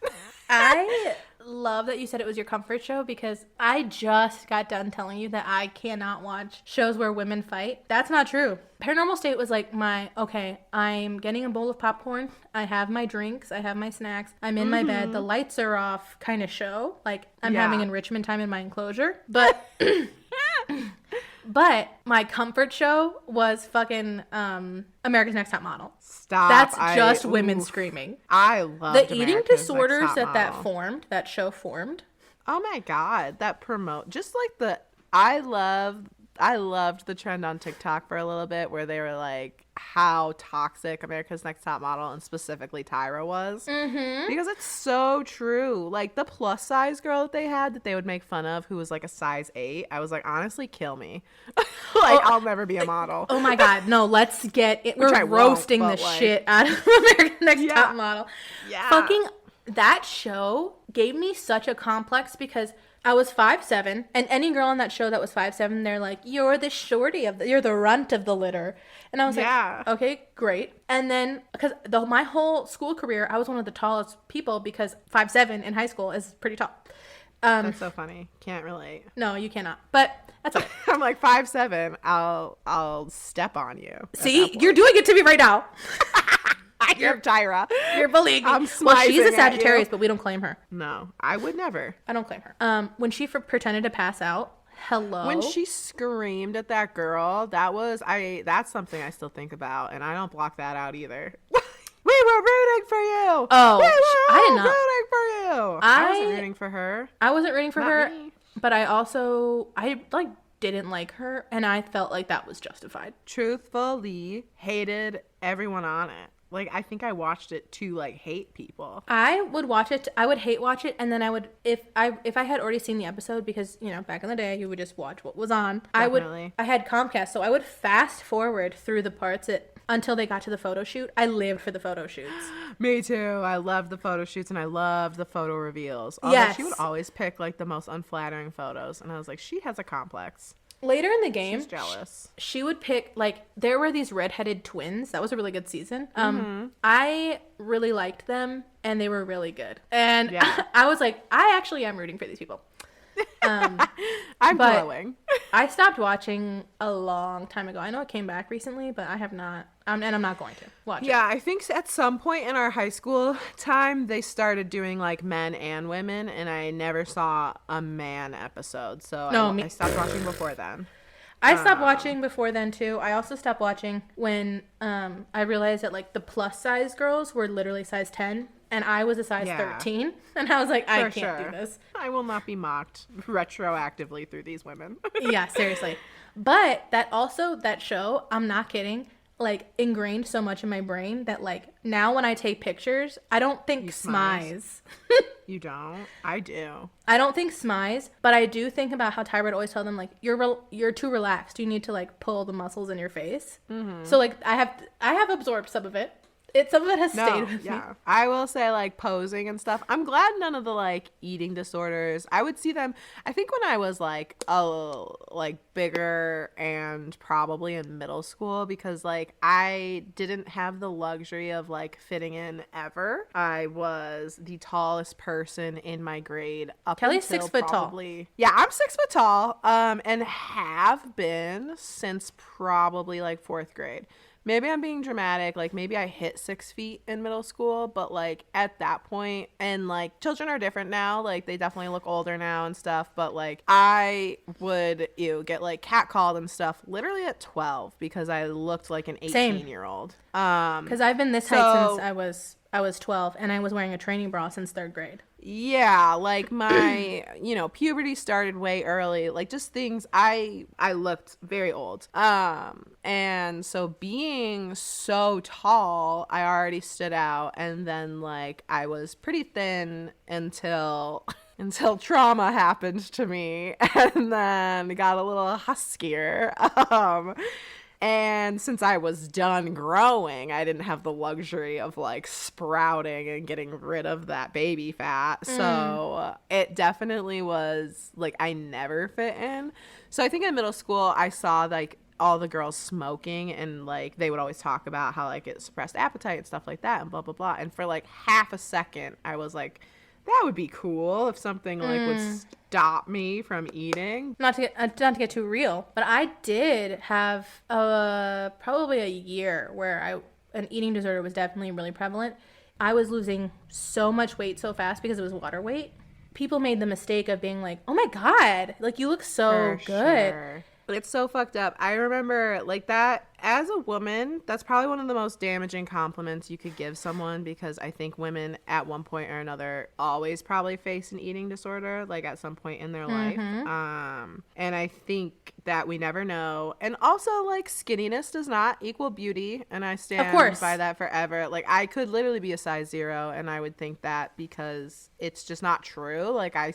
I love that you said it was your comfort show, because I just got done telling you that I cannot watch shows where women fight. That's not true. Paranormal State was like okay, I'm getting a bowl of popcorn, I have my drinks, I have my snacks, I'm in my bed, the lights are off kind of show. Like, I'm having enrichment time in my enclosure. But But my comfort show was fucking America's Next Top Model. Stop. That's just women screaming. I love the eating disorders that show formed. Oh my God, that promote just like I loved the trend on TikTok for a little bit where they were like how toxic America's Next Top Model and specifically Tyra was. Mm-hmm. Because it's so true. Like the plus size girl that they had that they would make fun of who was like a size 8. I was like, honestly, kill me. I'll never be a model. Oh my God. No, let's get it. We're roasting the shit out of America's Next Top Model. Yeah. Fucking that show gave me such a complex because I was 5'7", and any girl on that show that was 5'7", they're like, you're the shorty you're the runt of the litter. And I was like, okay, great. And then, because my whole school career, I was one of the tallest people because 5'7" in high school is pretty tall. That's so funny. Can't relate. No, you cannot. But that's okay. I'm like 5'7". I'll step on you. See, you're doing it to me right now. You're Tyra. You're bullying me. Well, she's a Sagittarius, but we don't claim her. No, I would never. I don't claim her. When she pretended to pass out, hello. When she screamed at that girl, that's something I still think about, and I don't block that out either. We were rooting for you. Oh, I did not rooting for you. I wasn't rooting for her. I wasn't rooting for her, me. but I didn't like her, and I felt like that was justified. Truthfully, hated everyone on it. Like, I think I watched it to, like, hate people. I would watch it. I would hate watch it. And then I would, if I had already seen the episode, because, you know, back in the day, you would just watch what was on. Definitely. I had Comcast, so I would fast forward through the parts until they got to the photo shoot. I lived for the photo shoots. Me too. I love the photo shoots and I love the photo reveals. Yes. She would always pick, like, the most unflattering photos. And I was like, she has a complex. Later in the game, she's jealous. She would pick, like, there were these redheaded twins. That was a really good season. I really liked them, and they were really good. And I was like, I actually am rooting for these people. I'm glowing. I stopped watching a long time ago. I know it came back recently, but I have not. And I'm not going to watch it. Yeah, I think at some point in our high school time, they started doing like men and women, and I never saw a man episode. So I stopped watching before then. I stopped watching before then too. I also stopped watching when I realized that like the plus size girls were literally size 10 and I was a size 13 and I was like, I can't do this. I will not be mocked retroactively through these women. Yeah, seriously. But that show, I'm not kidding, like ingrained so much in my brain that like now when I take pictures, I don't think smize. You don't? I do. I don't think smize, but I do think about how Tyra would always tell them like you're too relaxed. You need to like pull the muscles in your face. Mm-hmm. So like I have absorbed some of it. Some of it has stayed with me. I will say like posing and stuff. I'm glad none of the like eating disorders. I would see them. I think when I was like bigger and probably in middle school because like I didn't have the luxury of like fitting in ever. I was the tallest person in my grade up Kelly's until 6 foot probably, tall. Yeah, I'm 6 foot tall. And have been since probably like 4th grade. Maybe I'm being dramatic, like maybe I hit 6 feet in middle school, but like at that point, and like children are different now, like they definitely look older now and stuff, but like I would get like catcalled and stuff literally at 12 because I looked like an 18-year-old. Because I've been this height since I was 12 and I was wearing a training bra since 3rd grade. Yeah, like my, puberty started way early. Like just things I looked very old. And so being so tall, I already stood out. And then like I was pretty thin until trauma happened to me, and then got a little huskier. And since I was done growing, I didn't have the luxury of like sprouting and getting rid of that baby fat. So it definitely was like I never fit in. So I think in middle school, I saw like all the girls smoking and like they would always talk about how like it suppressed appetite and stuff like that and blah, blah, blah. And for like half a second, I was like, that would be cool if something like would stop me from eating. Not to get too real, but I did have probably a year where an eating disorder was definitely really prevalent. I was losing so much weight so fast because it was water weight. People made the mistake of being like, "Oh my god, like you look so good." Sure. It's so fucked up. I remember like that as a woman, that's probably one of the most damaging compliments you could give someone, because I think women at one point or another always probably face an eating disorder, like at some point in their life. And I think that we never know. And also, like, skinniness does not equal beauty, and I stand by that forever. Like, I could literally be a size 0 and I would think that, because it's just not true. Like, I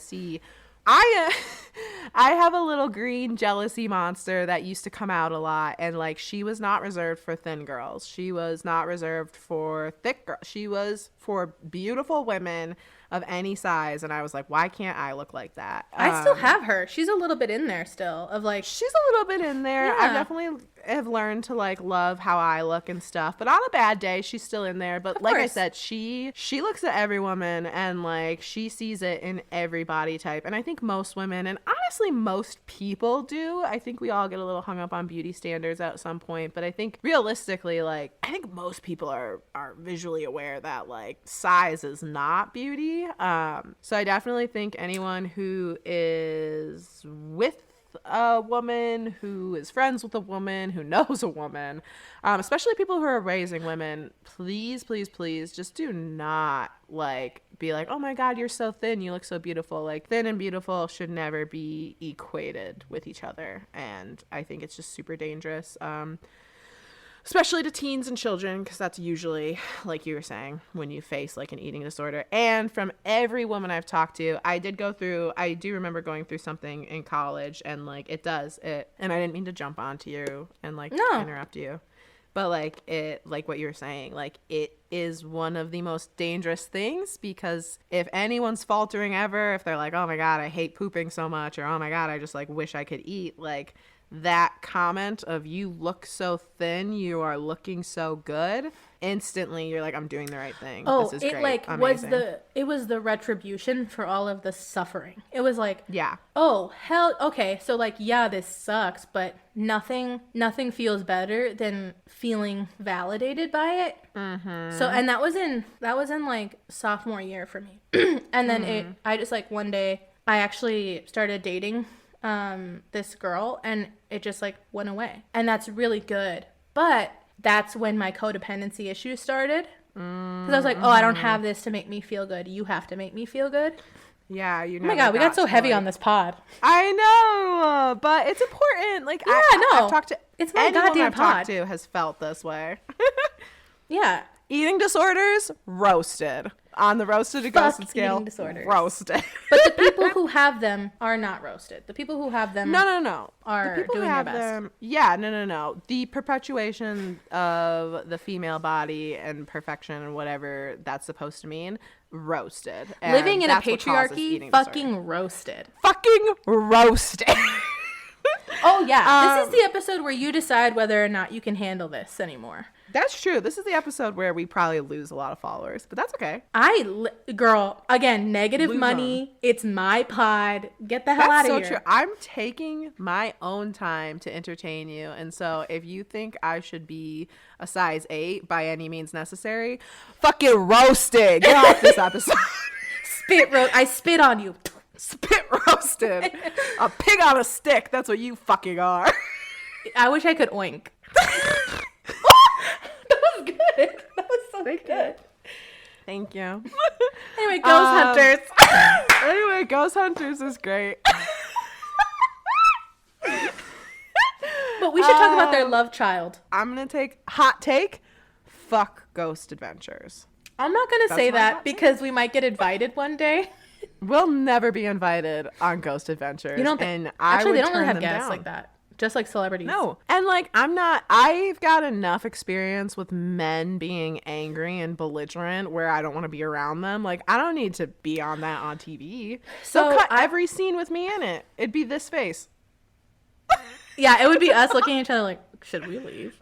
have a little green jealousy monster that used to come out a lot, and like, she was not reserved for thin girls. She was not reserved for thick girls. She was for beautiful women of any size, and I was like, why can't I look like that? I still have her. She's a little bit in there still, of like, she's a little bit in there. Yeah. I definitely have learned to like love how I look and stuff, but on a bad day she's still in there. But like I said, she looks at every woman, and like, she sees it in every body type. And I think most women, and honestly most people, do. I think we all get a little hung up on beauty standards at some point, but I think realistically, like, I think most people are visually aware that like, size is not beauty. So I definitely think anyone who is with a woman, who is friends with a woman, who knows a woman, especially people who are raising women, please just do not like be like, oh my god, you're so thin, you look so beautiful. Like, thin and beautiful should never be equated with each other, and I think it's just super dangerous, especially to teens and children, because that's usually, like you were saying, when you face like an eating disorder. And from every woman I've talked to, I do remember going through something in college, and like, and I didn't mean to jump onto you and like interrupt you, but like, it, like what you were saying, like, it is one of the most dangerous things, because if anyone's faltering ever, if they're like, oh my god, I hate pooping so much, or oh my god, I just like wish I could eat, like, that comment of you look so thin, you are looking so good, instantly you're like, I'm doing the right thing. Oh, this is it great. like Amazing. was the retribution for all of the suffering. It was like, yeah, oh hell, okay, so like, yeah, this sucks, but nothing feels better than feeling validated by it. So, and that was in like sophomore year for me. And then I just like, one day I actually started dating this girl, and it just like went away, and that's really good. But that's when my codependency issues started, because I was like, oh, I don't have this to make me feel good, you have to make me feel good. Yeah, you know. Oh my god, we got so heavy on this pod. I know, but it's important. Like, yeah, I've talked to, it's my anyone goddamn I've pod. talked to has felt this way. Yeah. Eating disorders, roasted. On the roasted to ghosted scale, eating disorders. Roasted. But the people who have them are not roasted. The people who have them No. are the people doing who have their best. them, yeah, no. The perpetuation of the female body and perfection and whatever that's supposed to mean, roasted. And Living in a that's what causes patriarchy, eating fucking disorder. roasted. Fucking roasted. Oh yeah, this is the episode where you decide whether or not you can handle this anymore. That's true. This is the episode where we probably lose a lot of followers, but that's okay. Girl, again, negative Lose money. them. It's my pod. Get the hell That's out so of here. true. I'm taking my own time to entertain you, and so if you think I should be a size 8 by any means necessary, fucking roasted. Get off this episode. I spit on you. Spit roasted. A pig on a stick. That's what you fucking are. I wish I could oink. That was good. That was so good. Thank you. Anyway, Ghost Hunters. Anyway, Ghost Hunters is great. But we should talk about their love child. I'm going to take hot take. Fuck Ghost Adventures. I'm not going to say my that hot because we might get invited one day. We'll never be invited on Ghost Adventures. You don't and I actually, would they don't really turn have them guests down. like that. Just like celebrities. No. And like, I've got enough experience with men being angry and belligerent where I don't want to be around them. Like, I don't need to be on that on TV. So cut every scene with me in it. It'd be this face. Yeah, it would be us looking at each other like, should we leave?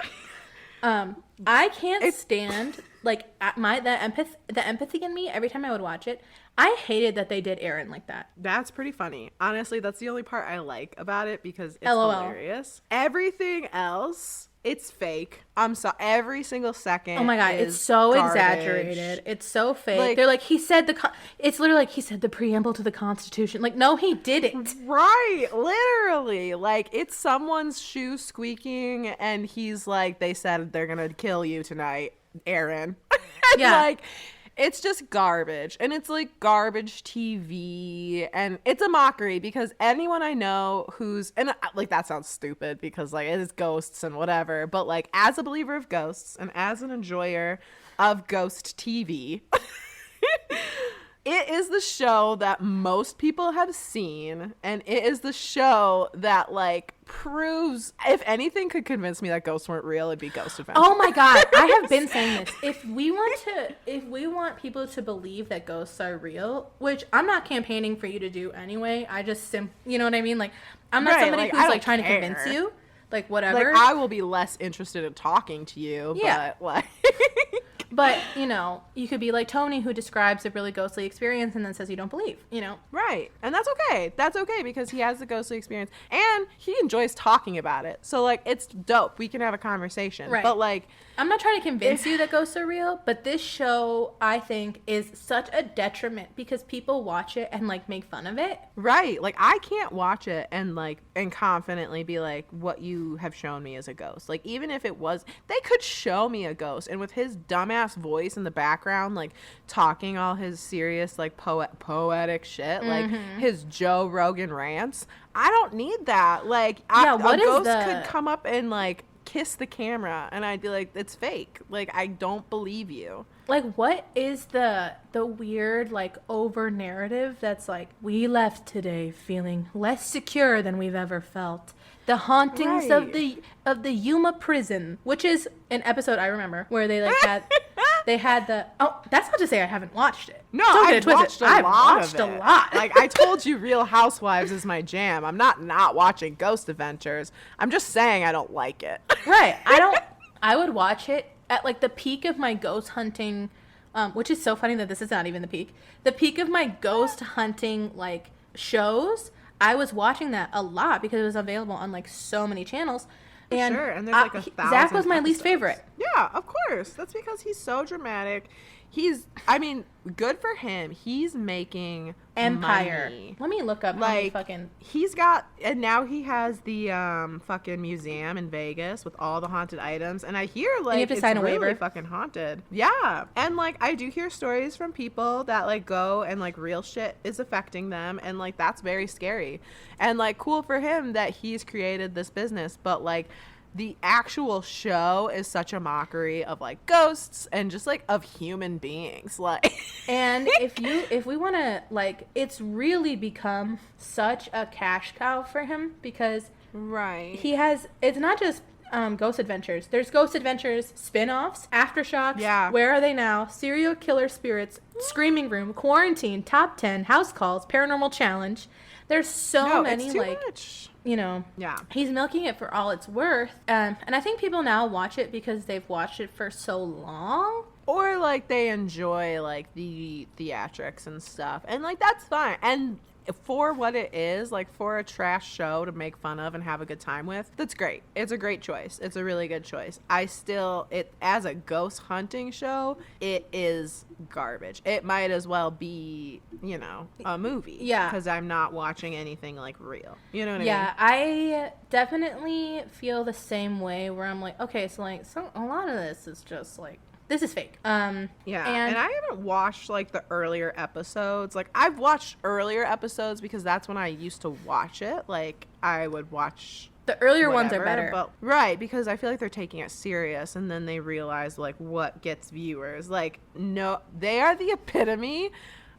I can't stand like the empathy in me every time I would watch it. I hated that they did Aaron like that. That's pretty funny. Honestly, that's the only part I like about it because it's LOL. hilarious. Everything else It's fake. I'm sorry. Every single second. Oh my God, is it's so garbage. exaggerated. It's so fake. Like- They're like, he said it's literally like he said the preamble to the Constitution. Like, no, he didn't. Right, literally. Like, it's someone's shoe squeaking, and he's like, they said they're gonna kill you tonight, Aaron. And, Yeah. like, it's just garbage. And it's like garbage TV. And it's a mockery because anyone I know who's, and like, that sounds stupid because like it is ghosts and whatever. But like, as a believer of ghosts and as an enjoyer of ghost TV, it is the show that most people have seen, and it is the show that like proves, if anything could convince me that ghosts weren't real, it'd be Ghost Adventures. Oh my God, I have been saying this. If we want people to believe that ghosts are real, which I'm not campaigning for you to do anyway, I just you know what I mean? Like, I'm not Right, somebody like, who's I like don't trying care. to convince you, like whatever. Like, I will be less interested in talking to you, Yeah. but like But, you know, you could be like Tony, who describes a really ghostly experience and then says you don't believe, you know? right. And that's okay. That's okay because he has the ghostly experience and he enjoys talking about it. So like, it's dope. We can have a conversation. Right. But like, I'm not trying to convince you that ghosts are real, but this show, I think, is such a detriment because people watch it and, like, make fun of it. right. Like, I can't watch it and like, and confidently be like, what you have shown me is a ghost. Like, even if it was, they could show me a ghost. And with his dumbass voice in the background, like talking all his serious, like poetic shit, like his Joe Rogan rants, I don't need that. Like, Yeah, a what is ghost the- could come up and like kiss the camera and I'd be like, it's fake. Like, I don't believe you. Like, what is the weird, like, over narrative that's like, we left today feeling less secure than we've ever felt. The hauntings of the Yuma prison, which is an episode I remember where they like had the, oh, that's not to say I haven't watched it. No, Don't get I've it twisted. watched I've watched a lot. Like, I told you, Real Housewives is my jam. I'm not watching Ghost Adventures. I'm just saying I don't like it. Right. I would watch it at like the peak of my ghost hunting, which is so funny that this is not even the peak. The peak of my ghost hunting like shows, I was watching that a lot because it was available on like so many channels. And sure, and there's like 1,000 Zach was my least episodes. favorite. Yeah, of course. That's because he's so dramatic. I mean, good for him. He's making Empire. money. Let me look up how many Like, fucking. he's got, and now he has the fucking museum in Vegas with all the haunted items, and I hear like you have to it's sign a really waiver. fucking haunted. Yeah, and like I do hear stories from people that like go and like real shit is affecting them, and like that's very scary, and like cool for him that he's created this business, but like the actual show is such a mockery of like ghosts and just like of human beings, like. And if we want to, like, it's really become such a cash cow for him because Right. he has, it's not just Ghost Adventures. There's Ghost Adventures spin-offs, Aftershocks, Yeah. Where Are They Now, Serial Killer Spirits, Screaming Room, Quarantine, Top 10, House Calls, Paranormal Challenge. There's so No, many, it's too like, much. you know, Yeah. he's milking it for all it's worth. And I think people now watch it because they've watched it for so long. Or like they enjoy like the theatrics and stuff, and like that's fine. And for what it is, like for a trash show to make fun of and have a good time with, that's great. It's a great choice. It's a really good choice. It as a ghost hunting show, it is garbage. It might as well be, you know, a movie. Yeah. Because I'm not watching anything like real. You know what I mean? Yeah, I definitely feel the same way where I'm like, okay, so like a lot of this is just like, this is fake. Yeah, and I haven't watched like the earlier episodes. Like I've watched earlier episodes because that's when I used to watch it. Like I would watch the earlier ones are whatever, better. but right, because I feel like they're taking it serious, and then they realize like what gets viewers. Like no, they are the epitome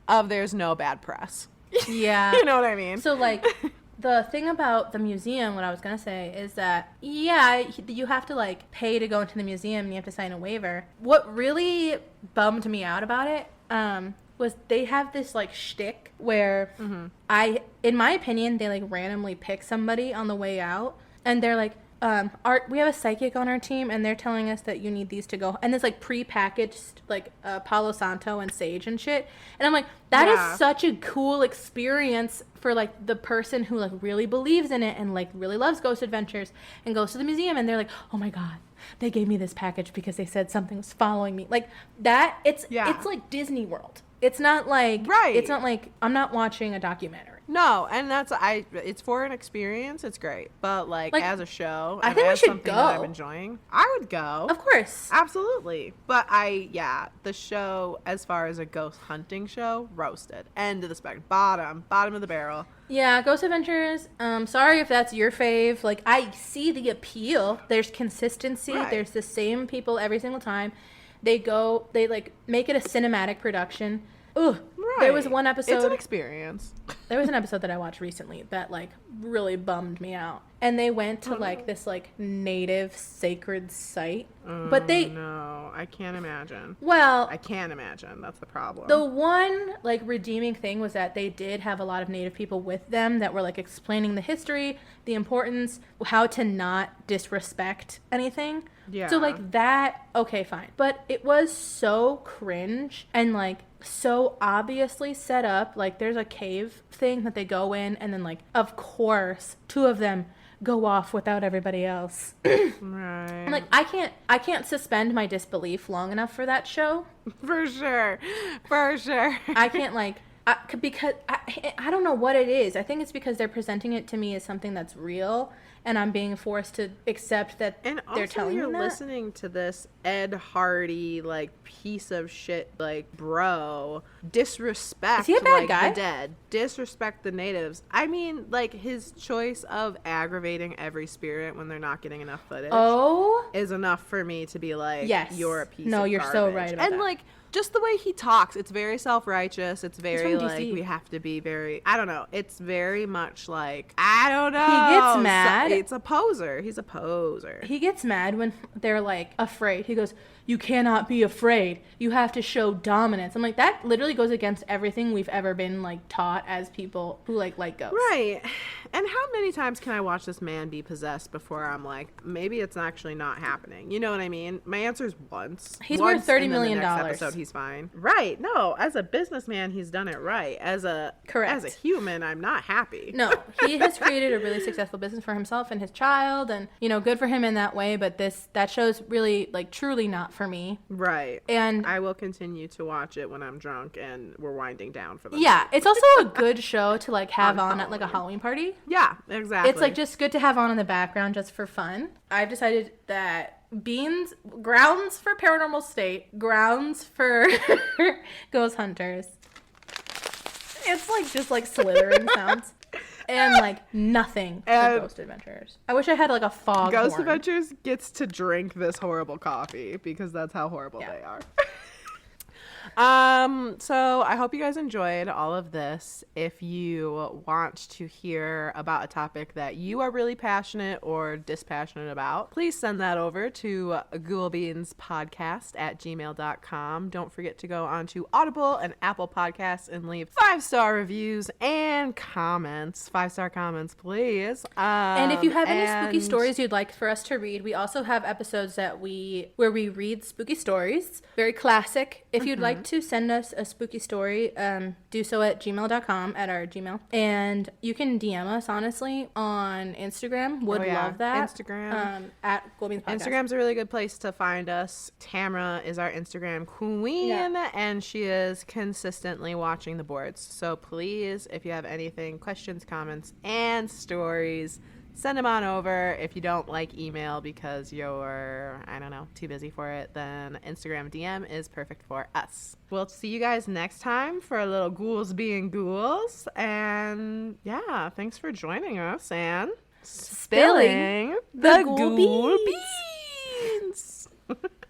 of there's no bad press. Yeah. You know what I mean? So like the thing about the museum, what I was going to say is that, yeah, you have to like pay to go into the museum and you have to sign a waiver. What really bummed me out about it was they have this like shtick where in my opinion, they like randomly pick somebody on the way out and they're like, we have a psychic on our team, and they're telling us that you need these to go, and it's like pre-packaged like Palo Santo and sage and shit, and I'm like, that is such a cool experience for like the person who like really believes in it and like really loves ghost adventures and goes to the museum, and they're like, oh my god, they gave me this package because they said something was following me, like that. It's like Disney World. It's not like it's not like I'm not watching a documentary. No, and it's for an experience. It's great, but like as a show, I think we should something go. That I'm enjoying. I would go, of course, absolutely. But the show, as far as a ghost hunting show, roasted. End of the spectrum, bottom of the barrel. Yeah, Ghost Adventures. Sorry if that's your fave. Like, I see the appeal. There's consistency. Right. There's the same people every single time. They like make it a cinematic production. Ooh, there was one episode. It's an experience. There was an episode that I watched recently that like really bummed me out. And they went to like this like native sacred site. But no, I can't imagine. Well, I can't imagine. That's the problem. The one like redeeming thing was that they did have a lot of native people with them that were like explaining the history, the importance, how to not disrespect anything. Yeah. So like that, okay, fine. But it was so cringe and like so obviously set up. Like there's a cave thing that they go in, and then like of course two of them go off without everybody else. Right. I'm like, I can't suspend my disbelief long enough for that show. For sure. I can't like because I don't know what it is. I think it's because they're presenting it to me as something that's real, and I'm being forced to accept that they're telling me that. And also you're listening to this Ed Hardy, like, piece of shit, like, bro, disrespect, is he a bad like, guy? The dead, disrespect the natives. I mean, like, his choice of aggravating every spirit when they're not getting enough footage is enough for me to be like, yes, you're a piece of garbage. You're so right about and, that. Like, just the way he talks, it's very self-righteous. It's very, like, we have to be very, I don't know. It's very much like, I don't know. He gets mad. It's a poser. He's a poser. He gets mad when they're, like, afraid. He goes, you cannot be afraid. You have to show dominance. I'm like, that literally goes against everything we've ever been, like, taught as people who, like ghosts. Right. And how many times can I watch this man be possessed before I'm like, maybe it's actually not happening? You know what I mean? My answer is once. He's worth $30 million. Next episode, he's fine. Right. No, as a businessman, he's done it right. As a human, I'm not happy. No, he has created a really successful business for himself and his child, and, you know, good for him in that way, but that show's really, like, truly not for me. Right. And I will continue to watch it when I'm drunk and we're winding down for the Yeah, night. it's also a good show to, like, have on at, like, a Halloween party. Yeah, exactly. It's, like, just good to have on in the background just for fun. I've decided that grounds for Paranormal State, grounds for Ghost Hunters. It's, like, just, like, slithering sounds. And, like, nothing for Ghost Adventures. I wish I had, like, a fog Ghost horn. Adventures gets to drink this horrible coffee because that's how horrible they are. So I hope you guys enjoyed all of this. If you want to hear about a topic that you are really passionate or dispassionate about, please send that over to ghoulbeanspodcast at gmail.com. Don't forget to go on to Audible and Apple Podcasts and leave 5-star reviews and comments. 5-star comments, please. And if you have any spooky stories you'd like for us to read, we also have episodes where we read spooky stories. Very classic. If you'd like to send us a spooky story, do so at gmail.com, at our Gmail. And you can DM us, honestly, on Instagram. Would love that. Instagram. At ghoulbeanspodcast. Instagram's a really good place to find us. Tamara is our Instagram queen, and she is consistently watching the boards. So please, if you have anything, questions, comments, and stories, send them on over. If you don't like email because you're, I don't know, too busy for it, then Instagram DM is perfect for us. We'll see you guys next time for a little ghouls being ghouls. And yeah, thanks for joining us and spilling the ghoul beans.